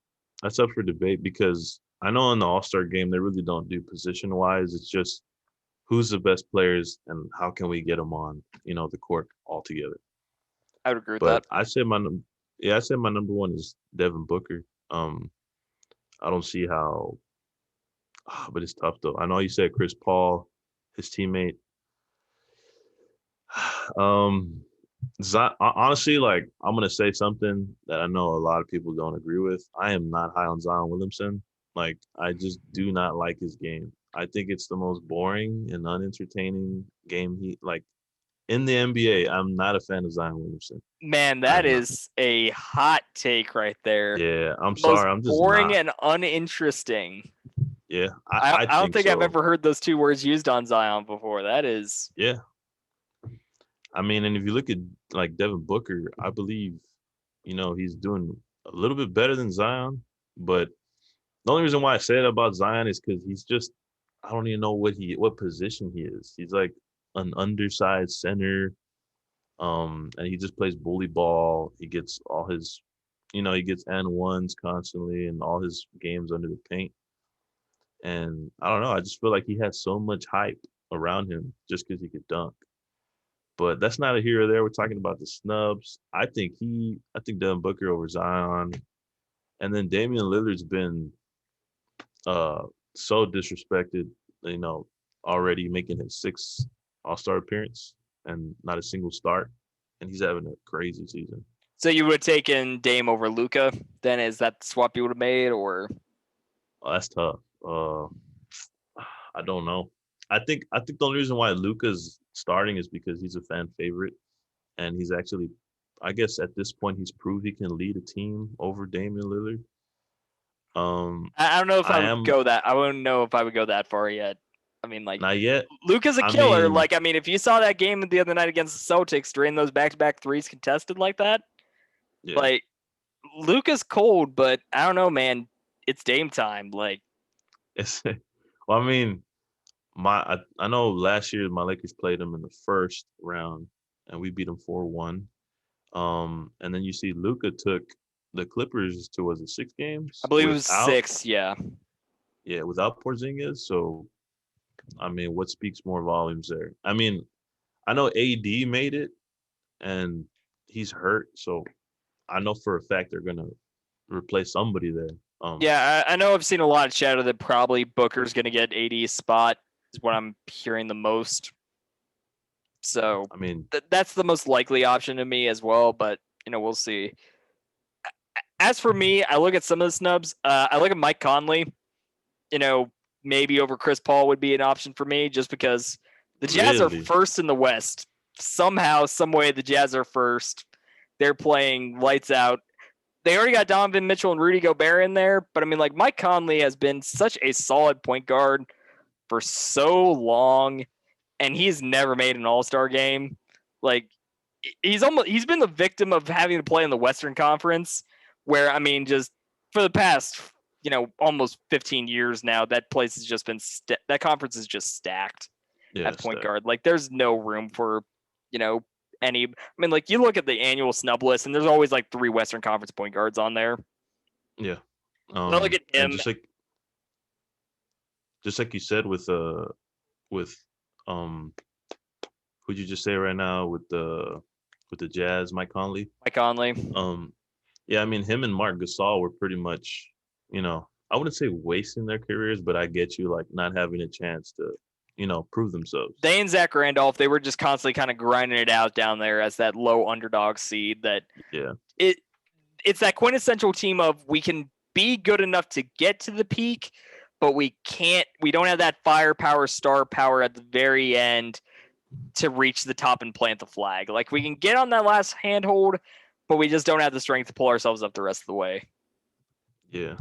up for debate because I know in the All-Star game they really don't do position wise. It's just who's the best players and how can we get them on, the court all together. I would agree with But that. I say my number one is Devin Booker. I don't see how, but it's tough though. I know you said Chris Paul, his teammate. Honestly, like I'm gonna say something that I know a lot of people don't agree with. I am not high on Zion Williamson. Like I just do not like his game. I think it's the most boring and unentertaining game he like in the NBA. I'm not a fan of Zion Williamson. Man, that I'm not. is a hot take right there. Yeah, I'm Most sorry. I'm just boring not. and uninteresting. Yeah, I I don't think think I've so. ever heard those two words used on Zion before. That is. Yeah, and if you look at like Devin Booker, I believe, he's doing a little bit better than Zion. But the only reason why I say it about Zion is because he's just, I don't even know what position he is. He's like an undersized center, and he just plays bully ball. He gets all his, he gets N1s constantly and all his games under the paint. And I don't know, I just feel like he has so much hype around him just because he could dunk. But that's not a here or there. We're talking about the snubs. I think Devin Booker over Zion. And then Damian Lillard's been uh so disrespected, you know, already making his sixth All-Star appearance and not a single start. And he's having a crazy season. So you would have taken Dame over Luca? Then is that the swap you would have made, or? Oh, that's tough. I don't know. I think the only reason why Luka's starting is because he's a fan favorite, and he's actually, I guess at this point he's proved he can lead a team over Damian Lillard. I don't know if I I would am go that. I wouldn't know if I would go that far yet. I mean, like not yet. Luca's a I killer. mean, Like, I mean, if you saw that game the other night against the Celtics during those back-to-back threes contested like that, yeah. like Luca's cold, but I don't know, man. It's Dame time. Like, It's well, I know last year my Lakers played them in the first round and we beat them 4-1. And then you see Luka took the Clippers to was it 6 games I believe it was without 6. Yeah. without Porzingis. So what speaks more volumes there? I know AD made it and he's hurt, so I know for a fact they're gonna replace somebody there. Yeah, I know I've seen a lot of chatter that probably Booker's going to get AD's spot, is what I'm hearing the most. So I mean, that's the most likely option to me as well. But we'll see. As for me, I look at some of the snubs. I look at Mike Conley. Maybe over Chris Paul would be an option for me, just because the Jazz are really, first in the West. Somehow, some way, the Jazz are first. They're playing lights out. They already got Donovan Mitchell and Rudy Gobert in there, but I mean, like, Mike Conley has been such a solid point guard for so long, and he's never made an All-Star game. Like, he's been the victim of having to play in the Western Conference, where, I mean, just for the past almost 15 years now, that place has just been that conference is just stacked at point guard. Like, there's no room for any. I mean, like, you look at the annual snub list, and there's always like 3 Western Conference point guards on there. Yeah. I look at him. Just like you said with who'd you just say right now with the Jazz, Mike Conley? Mike Conley. Yeah, I mean, him and Marc Gasol were pretty much, I wouldn't say wasting their careers, but I get you, like, not having a chance to, prove themselves. They and Zach Randolph, they were just constantly kind of grinding it out down there as that low underdog seed. That it's that quintessential team of, we can be good enough to get to the peak, but we don't have that firepower, star power at the very end to reach the top and plant the flag. Like, we can get on that last handhold, but we just don't have the strength to pull ourselves up the rest of the way. Yeah,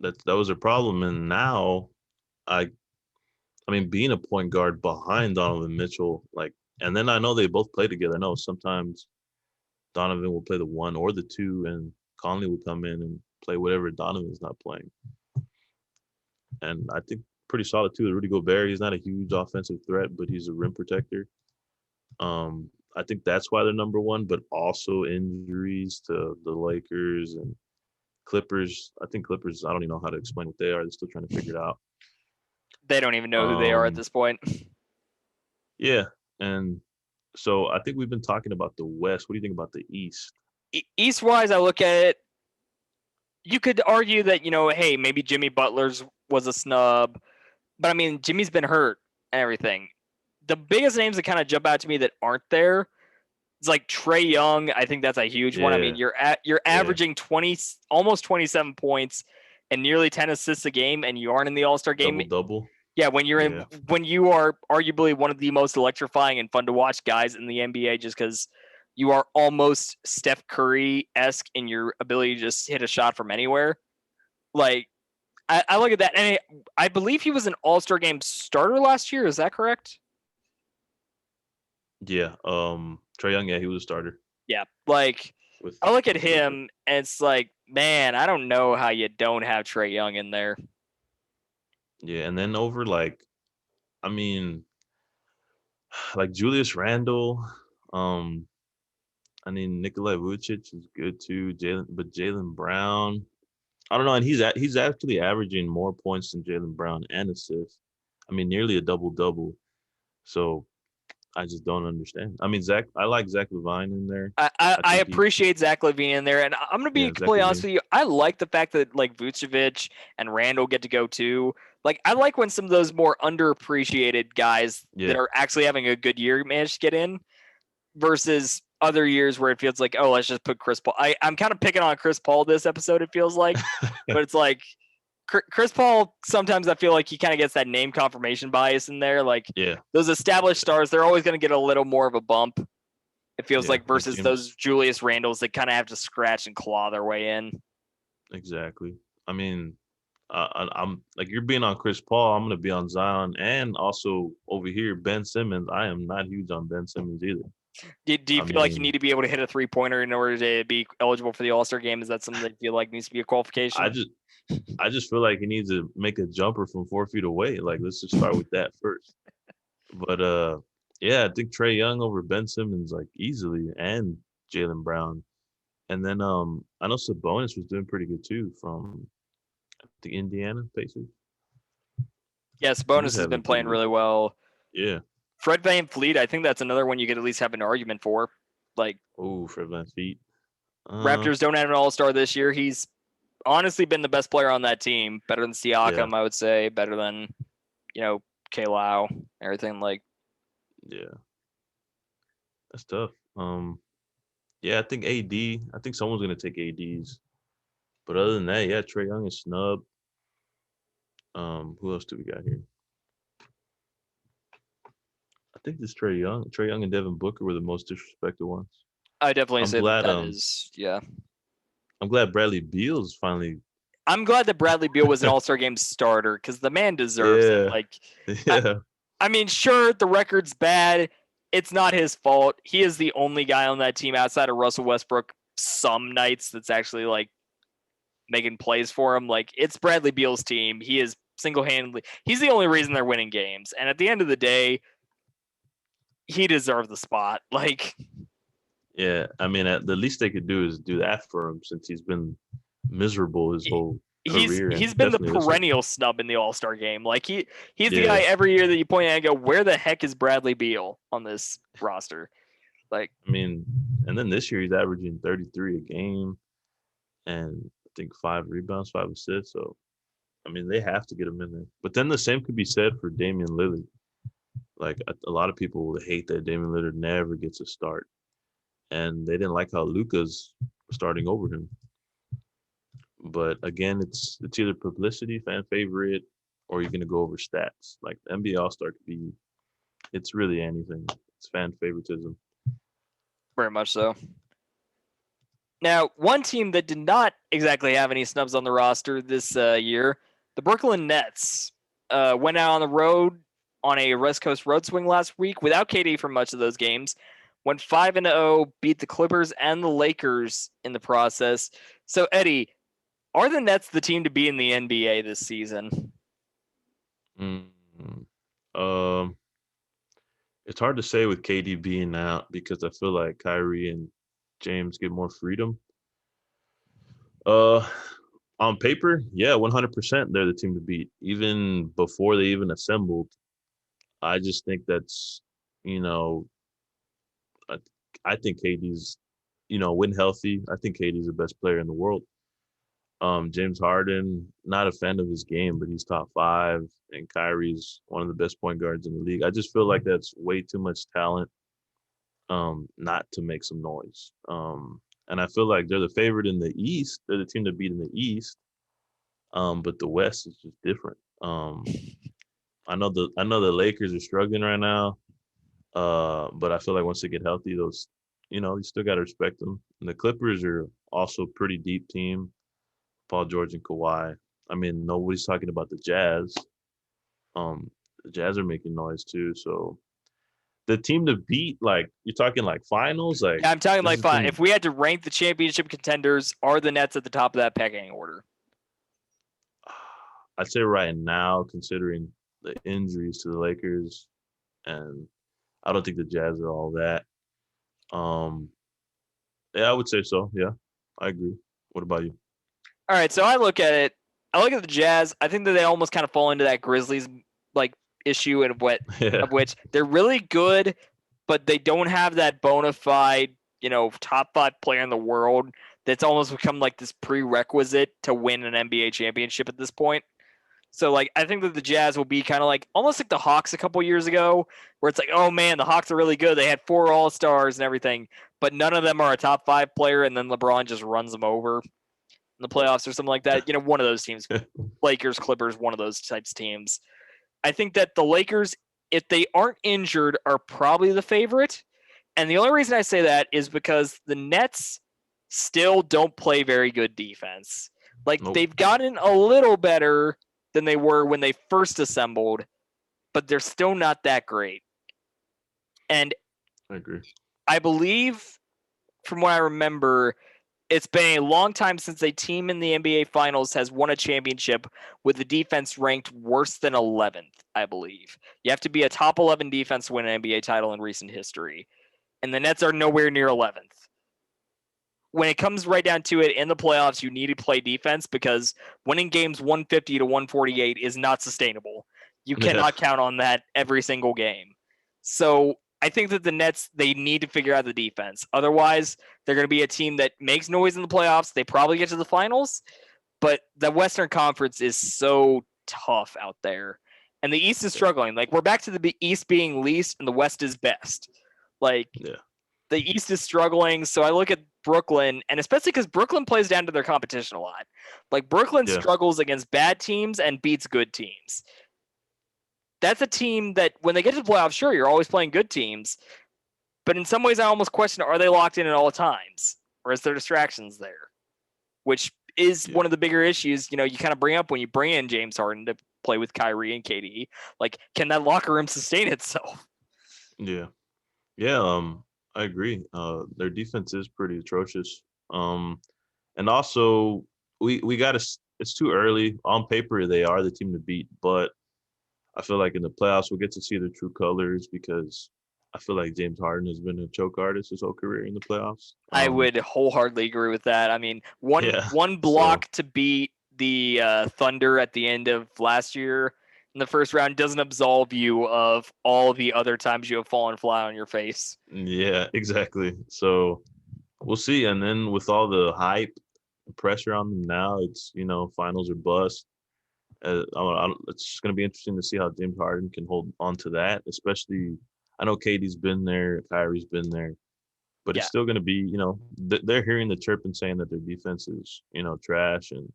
that was a problem. And now, I mean, being a point guard behind Donovan Mitchell, like, and then I know they both play together. I know sometimes Donovan will play the 1 or the 2, and Conley will come in and play whatever Donovan's not playing. And I think pretty solid too. Rudy Gobert, he's not a huge offensive threat, but he's a rim protector. I think that's why they're number 1, but also injuries to the Lakers and Clippers. I think Clippers, I don't even know how to explain what they are. They're still trying to figure it out. They don't even know who they are at this point. Yeah. And so I think we've been talking about the West. What do you think about the East? East-wise, I look at it, you could argue that, hey, maybe Jimmy Butler's was a snub. But, I mean, Jimmy's been hurt and everything. The biggest names that kind of jump out to me that aren't there is like Trae Young. I think that's a huge one. I mean, you're averaging 20, almost 27 points and nearly 10 assists a game, and you aren't in the All-Star game. Double. Yeah, when you are arguably one of the most electrifying and fun to watch guys in the NBA, just because you are almost Steph Curry-esque in your ability to just hit a shot from anywhere. Like, I look at that, and I believe he was an All-Star game starter last year. Is that correct? Yeah. Trae Young, yeah, he was a starter. Yeah. Like, I look at him, and it's like, man, I don't know how you don't have Trae Young in there. Yeah, and then over, like, I mean, like Julius Randle, I mean, Nikola Vucic is good too. Jaylen Brown, I don't know, and he's actually averaging more points than Jaylen Brown and assists. I mean, nearly a double-double. So I just don't understand. I mean, I like Zach LaVine in there. I appreciate Zach LaVine in there, and I'm gonna be completely honest with you. I like the fact that, like, Vucevic and Randall get to go too. Like, I like when some of those more underappreciated guys that are actually having a good year manage to get in, versus other years where it feels like, oh, let's just put Chris Paul. I'm kind of picking on Chris Paul this episode, it feels like, but it's like Chris Paul, sometimes I feel like he kind of gets that name confirmation bias in there. Like, those established stars, they're always going to get a little more of a bump, it feels like, versus those Julius Randles that kind of have to scratch and claw their way in. Exactly. I mean, I'm like, you're being on Chris Paul, I'm going to be on Zion, and also over here, Ben Simmons. I am not huge on Ben Simmons either. Do you feel like you need to be able to hit a 3-pointer in order to be eligible for the All-Star game? Is that something that you feel like needs to be a qualification? I just feel like he needs to make a jumper from 4 feet away. Like, let's just start with that first. But yeah, I think Trae Young over Ben Simmons, like, easily, and Jaylen Brown. And then I know Sabonis was doing pretty good too from the Indiana Pacers. Yeah, Sabonis has been playing really well. Yeah. Fred VanVleet, I think that's another one you could at least have an argument for. Like, Fred VanVleet. Raptors don't have an All-Star this year. He's honestly been the best player on that team. Better than Siakam, I would say. Better than, K-Lau, everything. Like, yeah. That's tough. Yeah, I think AD. I think someone's gonna take ADs. But other than that, yeah, Trey Young is snubbed. Who else do we got here? I think this Trey Young. Trey Young and Devin Booker were the most disrespected ones. I definitely I'm say that glad. that is, yeah. I'm glad Bradley Beal's finally. I'm glad that Bradley Beal was an All-Star Game starter because the man deserves it. Yeah, Like, yeah, I mean, sure, the record's bad. It's not his fault. He is the only guy on that team outside of Russell Westbrook some nights that's actually like making plays for him. Like, it's Bradley Beal's team. He is single-handedly, he's the only reason they're winning games. And at the end of the day, he deserved the spot. Like, yeah. I mean, the least they could do is do that for him since he's been miserable his whole career. he's And been the definitely this one. perennial snub in the All-Star game. Like, he's the Yeah. guy every year that you point at and go, where the heck is Bradley Beal on this roster? Like, I mean, and then this year he's averaging 33 a game, and I think 5 rebounds, 5 assists. So, I mean, they have to get him in there. But then the same could be said for Damian Lillard. Like a lot of people will hate that Damian Lillard never gets a start, and they didn't like how Luka's starting over him. But again, it's either publicity, fan favorite, or you're gonna go over stats. Like the NBA All Star could be, it's really anything. It's fan favoritism. very much so. Now, one team that did not exactly have any snubs on the roster this year, the Brooklyn Nets, went out on the road on a West Coast road swing last week without KD for much of those games. Went 5-0, beat the Clippers and the Lakers in the process. So, Eddie, are the Nets the team to be in the NBA this season? Um, it's hard to say with KD being out because I feel like Kyrie and James get more freedom. On paper, yeah, 100% they're the team to beat. Even before they even assembled, I just think that's, you know, I, I think KD's, when healthy, I think KD's the best player in the world. James Harden, not a fan of his game, but he's top 5, and Kyrie's one of the best point guards in the league. I just feel like that's way too much talent, not to make some noise. And I feel like they're the favorite in the East. They're the team to beat in the East. But the West is just different. I know the Lakers are struggling right now. But I feel like once they get healthy, those, you still got to respect them. And the Clippers are also a pretty deep team. Paul George and Kawhi. I mean, nobody's talking about the Jazz. The Jazz are making noise too. So the team to beat, like you're talking like finals, like Yeah, I'm talking like if we had to rank the championship contenders, are the Nets at the top of that pecking order? I'd say right now, considering the injuries to the Lakers, and I don't think the Jazz are all that. Yeah, I would say so. Yeah, I agree. What about you? All right, so I look at it. I look at the Jazz. I think that they almost kind of fall into that Grizzlies like issue, and Yeah. of which they're really good, but they don't have that bona fide, top 5 player in the world. That's almost become like this prerequisite to win an NBA championship at this point. So, like, I think that the Jazz will be kind of like almost like the Hawks a couple years ago, where it's like, oh man, the Hawks are really good. They had 4 All-Stars and everything, but none of them are a top 5 player, and then LeBron just runs them over in the playoffs or something like that. One of those teams, Lakers, Clippers, one of those types of teams. I think that the Lakers, if they aren't injured, are probably the favorite. And the only reason I say that is because the Nets still don't play very good defense. Like, Nope. they've gotten a little better than they were when they first assembled, but they're still not that great. And I agree. I believe, from what I remember, it's been a long time since a team in the NBA Finals has won a championship with the defense ranked worse than 11th, I believe. You have to be a top 11 defense to win an NBA title in recent history. And the Nets are nowhere near 11th. When it comes right down to it, in the playoffs, you need to play defense because winning games 150 to 148 is not sustainable. You cannot count on that every single game. So I think that the Nets, they need to figure out the defense. Otherwise, they're going to be a team that makes noise in the playoffs. They probably get to the finals, but the Western Conference is so tough out there. And the East is struggling. Like, we're back to the East being least and the West is best. Like, Yeah. The East is struggling, so I look at Brooklyn, and especially because Brooklyn plays down to their competition a lot. Like, Brooklyn Yeah. struggles against bad teams and beats good teams. That's a team that, when they get to the playoffs, sure, you're always playing good teams, but in some ways, I almost question, are they locked in at all times? Or is there distractions there? Which is one of the bigger issues, you kind of bring up when you bring in James Harden to play with Kyrie and KD. Like, can that locker room sustain itself? Yeah. Yeah, I agree. Their defense is pretty atrocious. And also we got to. It's too early. On paper, they are the team to beat, but I feel like in the playoffs we'll get to see their true colors because I feel like James Harden has been a choke artist his whole career in the playoffs. I would wholeheartedly agree with that. I mean, one block to beat the Thunder at the end of last year in the first round doesn't absolve you of all the other times you have fallen flat on your face. Yeah, exactly. So we'll see. And then with all the hype, pressure on them now, it's finals or bust. It's just going to be interesting to see how James Harden can hold on to that. Especially, I know KD's been there, Kyrie's been there, but it's still going to be, they're hearing the chirp and saying that their defense is, trash, and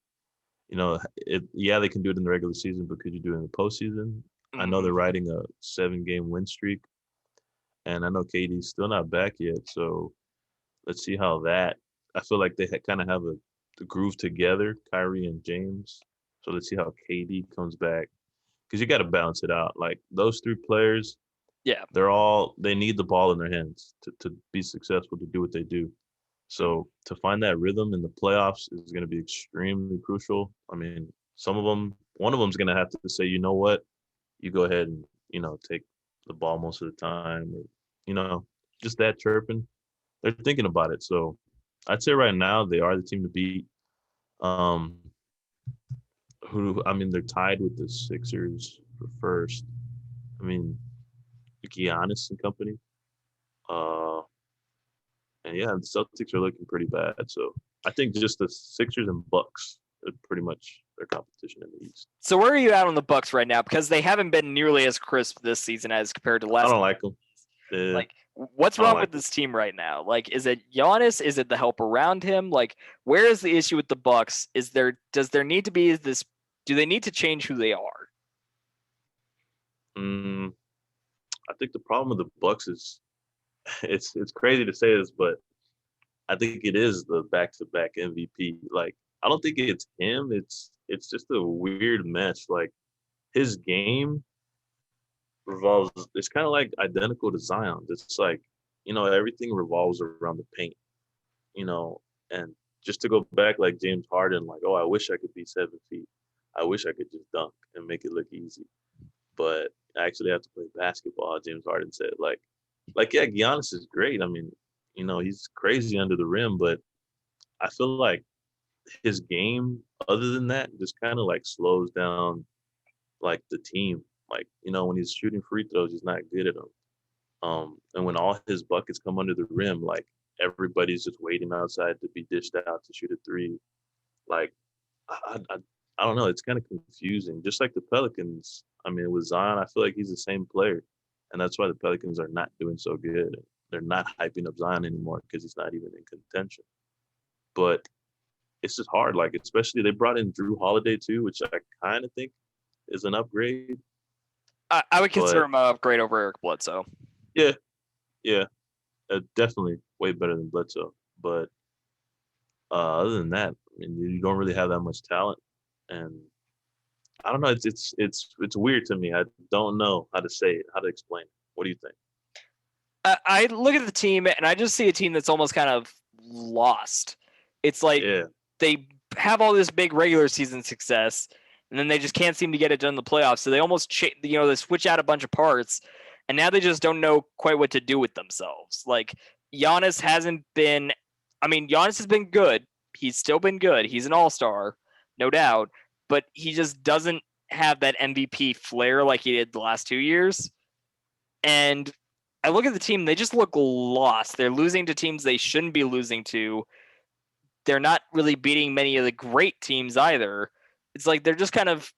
they can do it in the regular season, but could you do it in the postseason? I know they're riding a 7-game win streak, and I know KD's still not back yet, so let's see how that. I feel like they kind of have the groove together, Kyrie and James. So let's see how KD comes back, because you got to balance it out. Like those three players, they need the ball in their hands to be successful, to do what they do. So to find that rhythm in the playoffs is going to be extremely crucial. I mean, one of them's going to have to say, you know what, you go ahead and take the ball most of the time, or just that chirping. They're thinking about it. So I'd say right now they are the team to beat. They're tied with the Sixers for first. I mean, Giannis and company. And yeah, the Celtics are looking pretty bad. So I think just the Sixers and Bucks are pretty much their competition in the East. So where are you at on the Bucks right now? Because they haven't been nearly as crisp this season as compared to last. I don't like them. Like, what's wrong with this team right now? Like, is it Giannis? Is it the help around him? Like, where is the issue with the Bucks? Does there need to be this? Do they need to change who they are? I think the problem with the Bucks is it's crazy to say this, but I think it is the back-to-back MVP. Like, I don't think it's him. It's just a weird mesh. Like, his game revolves. It's kind of like identical to Zion. It's like everything revolves around the paint. And just to go back, like James Harden, like, oh, I wish I could be 7 feet. I wish I could just dunk and make it look easy. But I actually have to play basketball, James Harden said. Like yeah, Giannis is great. I mean, he's crazy under the rim, but I feel like his game, other than that, just kind of like slows down like the team. Like, when he's shooting free throws, he's not good at them. And when all his buckets come under the rim, like everybody's just waiting outside to be dished out to shoot a three. Like, I don't know. It's kind of confusing. Just like the Pelicans. I mean, with Zion, I feel like he's the same player. And that's why the Pelicans are not doing so good. They're not hyping up Zion anymore because he's not even in contention. But it's just hard. Like, especially they brought in Drew Holiday too, which I kind of think is an upgrade. I would consider him an upgrade over Eric Bledsoe. Yeah. Definitely way better than Bledsoe. But other than that, I mean, you don't really have that much talent. And I don't know. It's weird to me. I don't know how to say it, how to explain it. What do you think? I look at the team and I just see a team that's almost kind of lost. It's like they have all this big regular season success, and then they just can't seem to get it done in the playoffs. So they almost they switch out a bunch of parts, and now they just don't know quite what to do with themselves. Like, Giannis hasn't been. I mean, Giannis has been good. He's still been good. He's an all-star, no doubt. But he just doesn't have that MVP flair like he did the last 2 years. And I look at the team, they just look lost. They're losing to teams they shouldn't be losing to. They're not really beating many of the great teams either. It's like they're just kind of,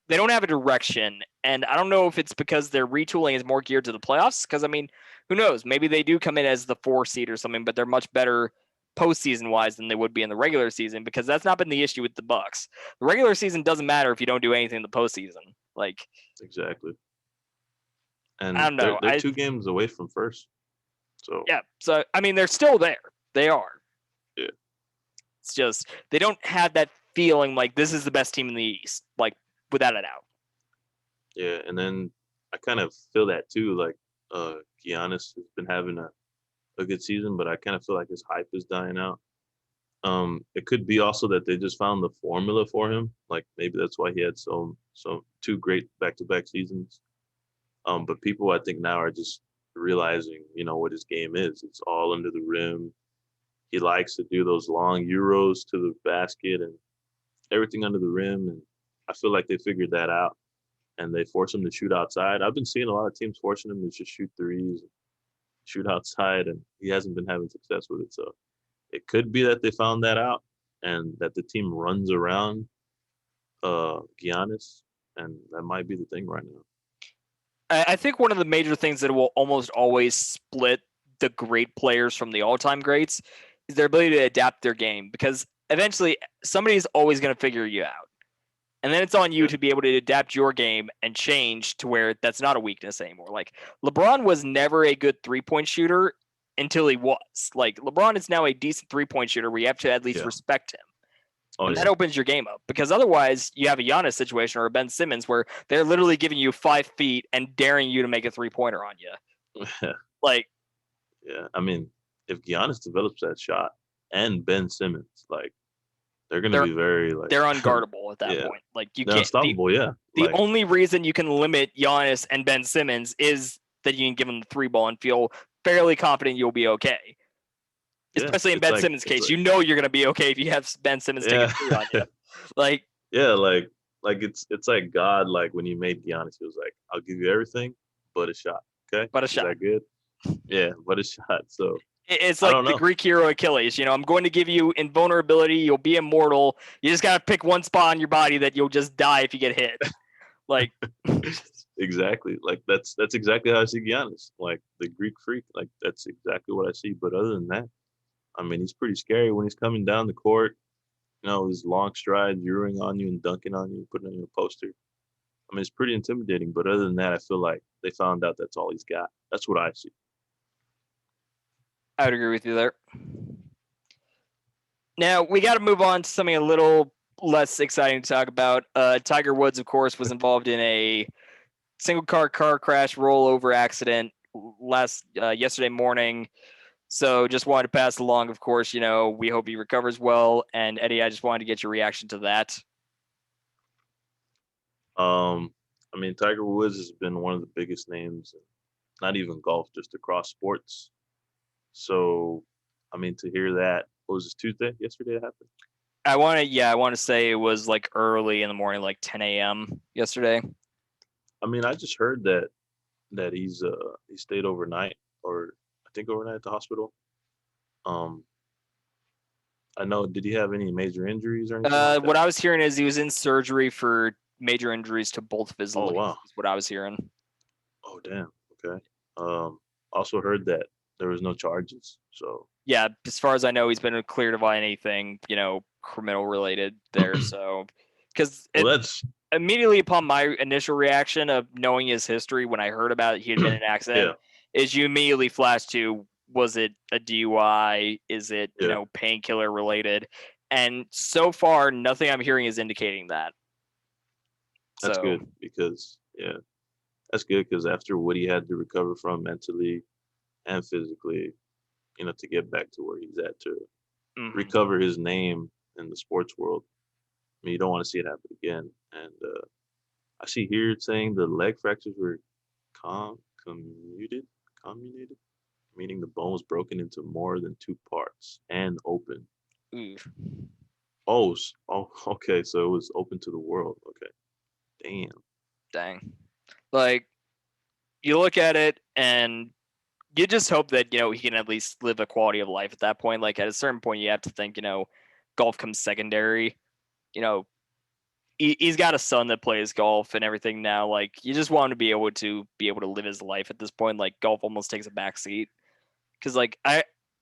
they don't have a direction. And I don't know if it's because their retooling is more geared to the playoffs. Because, I mean, who knows? Maybe they do come in as the 4 seed or something, but they're much better postseason wise than they would be in the regular season, because that's not been the issue with the Bucks. The regular season doesn't matter if you don't do anything in the postseason. Like, Exactly. I And don't know. they're 2 games away from first. So Yeah. So, I mean, they're still there. They are. Yeah. It's just they don't have that feeling like this is the best team in the East, like, without a doubt. Yeah, and then I kind of feel that too. Like Giannis has been having a good season, but I kind of feel like his hype is dying out. It could be also that they just found the formula for him. Like maybe that's why he had so 2 great back-to-back seasons. But people I think now are just realizing, what his game is. It's all under the rim. He likes to do those long euros to the basket and everything under the rim. And I feel like they figured that out and they force him to shoot outside. I've been seeing a lot of teams forcing him to just shoot threes, shoot outside, and he hasn't been having success with it. So it could be that they found that out and that the team runs around Giannis, and that might be the thing right now. I think one of the major things that will almost always split the great players from the all-time greats is their ability to adapt their game, because eventually somebody's always going to figure you out. And then it's on you to be able to adapt your game and change to where that's not a weakness anymore. Like, LeBron was never a good 3-point shooter until he was. Like, LeBron is now a decent 3-point shooter where you have to at least respect him. Oh, and that opens your game up, because otherwise you have a Giannis situation or a Ben Simmons where they're literally giving you 5 feet and daring you to make a 3-pointer on you. Like, yeah, I mean, if Giannis develops that shot and Ben Simmons, like, they're going to be very, like, they're unguardable at that point. Like, you they're can't. unstoppable. The only reason you can limit Giannis and Ben Simmons is that you can give them the 3 ball and feel fairly confident you'll be okay. Especially in Ben Simmons' case, you're going to be okay if you have Ben Simmons take a 3 on you. Like, like it's like God, like when he made Giannis, he was like, I'll give you everything but a shot. Okay. But a shot. Is that good? Yeah, but a shot. So it's like the Greek hero Achilles. I'm going to give you invulnerability. You'll be immortal. You just got to pick one spot on your body that you'll just die if you get hit. Like, exactly. Like that's exactly how I see Giannis. Like the Greek freak. Like that's exactly what I see. But other than that, I mean, he's pretty scary when he's coming down the court. His long strides, zeroing on you and dunking on you, putting on your poster. I mean, it's pretty intimidating. But other than that, I feel like they found out that's all he's got. That's what I see. I would agree with you there. Now, we got to move on to something a little less exciting to talk about. Tiger Woods, of course, was involved in a single-car crash rollover accident yesterday morning. So just wanted to pass along, of course, we hope he recovers well. And Eddie, I just wanted to get your reaction to that. I mean, Tiger Woods has been one of the biggest names, not even golf, just across sports. So, I mean, to hear that, what was this, Tuesday? Yesterday it happened? I want to say it was like early in the morning, like 10 a.m. yesterday. I mean, I just heard that he stayed overnight, or I think overnight at the hospital. I know. Did he have any major injuries or anything like that? What I was hearing is he was in surgery for major injuries to both of his legs. Wow. Is what I was hearing. Oh, damn. Okay. Also heard that there was no charges. So yeah, as far as I know, he's been cleared of anything, criminal related there. So, because that's immediately upon my initial reaction of knowing his history when I heard about it, he had been in an accident, is you immediately flash to, was it a DUI? Is it, painkiller related? And so far, nothing I'm hearing is indicating that. That's good because, that's good because after what he had to recover from mentally and physically, to get back to where he's at, to recover his name in the sports world, I mean, you don't want to see it happen again. And I see here it's saying the leg fractures were comminuted, meaning the bone was broken into more than 2 parts and open. Oh, okay. So it was open to the world. Okay. Dang. Like, you look at it and you just hope that, he can at least live a quality of life at that point. Like, at a certain point, you have to think, golf comes secondary. he's got a son that plays golf and everything now. Like, you just want him to be able to live his life at this point. Like, golf almost takes a backseat. Because, like,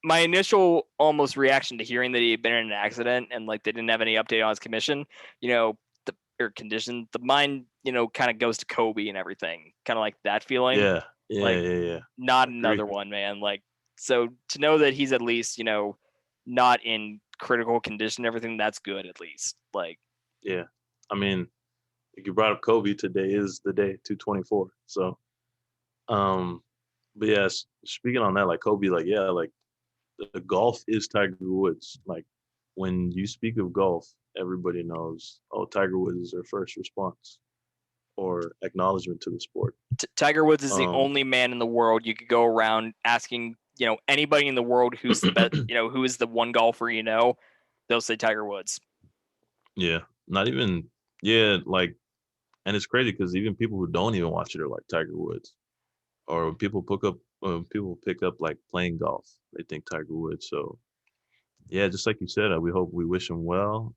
my initial almost reaction to hearing that he had been in an accident and, like, they didn't have any update on his commission, or condition, the mind, kind of goes to Kobe and everything. Kind of like that feeling. Yeah. Not Agree. another one, man. Like, so to know that he's at least, not in critical condition, everything, that's good at least. Like, yeah. I mean, you brought up Kobe. Today is the day, 224. So, but yeah, speaking on that, like Kobe, like, yeah, like the golf is Tiger Woods. Like, when you speak of golf, everybody knows, oh, Tiger Woods is their first response or acknowledgement to the sport. Tiger Woods is the only man in the world you could go around asking, anybody in the world who's the best, who is the one golfer, they'll say Tiger Woods. Yeah, not even, like, and it's crazy because even people who don't even watch it are like Tiger Woods, or when people pick up like playing golf, they think Tiger Woods. So yeah, just like you said, we wish him well.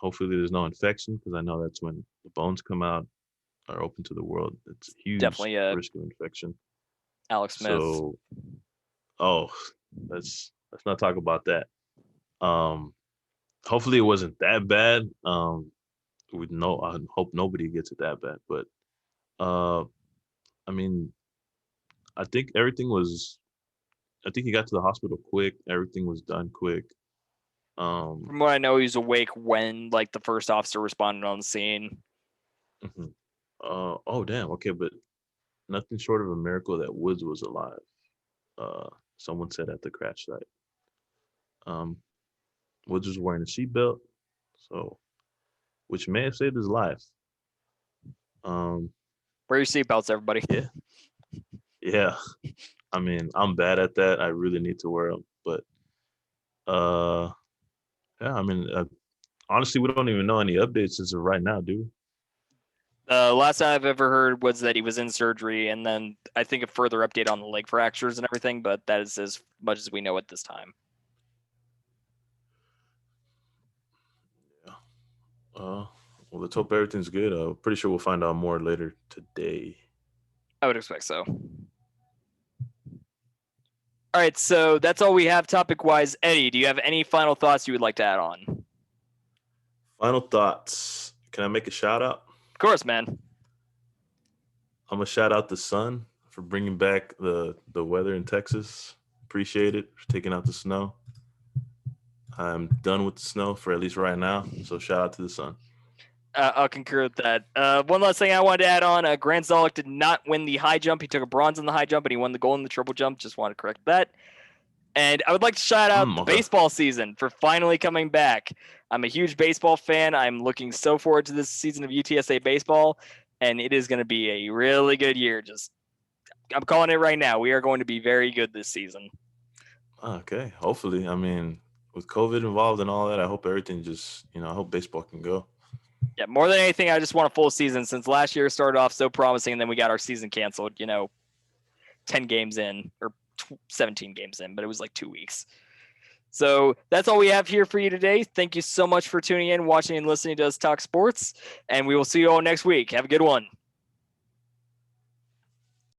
Hopefully there's no infection, because I know that's when the bones come out, are open to the world. It's a huge risk of infection. Alex Smith. So, let's not talk about that. Hopefully it wasn't that bad. I hope nobody gets it that bad. But I mean, I think he got to the hospital quick. Everything was done quick. From what I know, he was awake when, like, the first officer responded on the scene. Mm-hmm. Oh damn. Okay, but nothing short of a miracle that Woods was alive. Someone said at the crash site. Woods was wearing a seatbelt, so which may have saved his life. Wear your seatbelts, everybody. Yeah. I mean, I'm bad at that. I really need to wear them, but yeah. I mean, honestly, we don't even know any updates as of right now, do we? Last time I've ever heard was that he was in surgery, and then I think a further update on the leg fractures and everything, but that is as much as we know at this time. Yeah. Well, let's hope everything's good. I'm pretty sure we'll find out more later today. I would expect so. All right, so that's all we have topic-wise. Eddie, do you have any final thoughts you would like to add on? Final thoughts. Can I make a shout-out? Of course, man. I'm going to shout out the sun for bringing back the weather in Texas. Appreciate it, for taking out the snow. I'm done with the snow for at least right now, so shout out to the sun. I'll concur with that. One last thing I wanted to add on, Grant Zolik did not win the high jump. He took a bronze in the high jump, and he won the gold in the triple jump. Just want to correct that. And I would like to shout out the baseball season for finally coming back. I'm a huge baseball fan. I'm looking so forward to this season of UTSA baseball, and it is going to be a really good year. I'm calling it right now. We are going to be very good this season. Okay, hopefully. I mean, with COVID involved and all that, I hope everything I hope baseball can go. Yeah, more than anything, I just want a full season, since last year started off so promising, and then we got our season canceled, 10 games in, or 17 games in, but it was like 2 weeks. So that's all we have here for you today. Thank you so much for tuning in, watching, and listening to us talk sports, and we will see you all next week. Have a good one.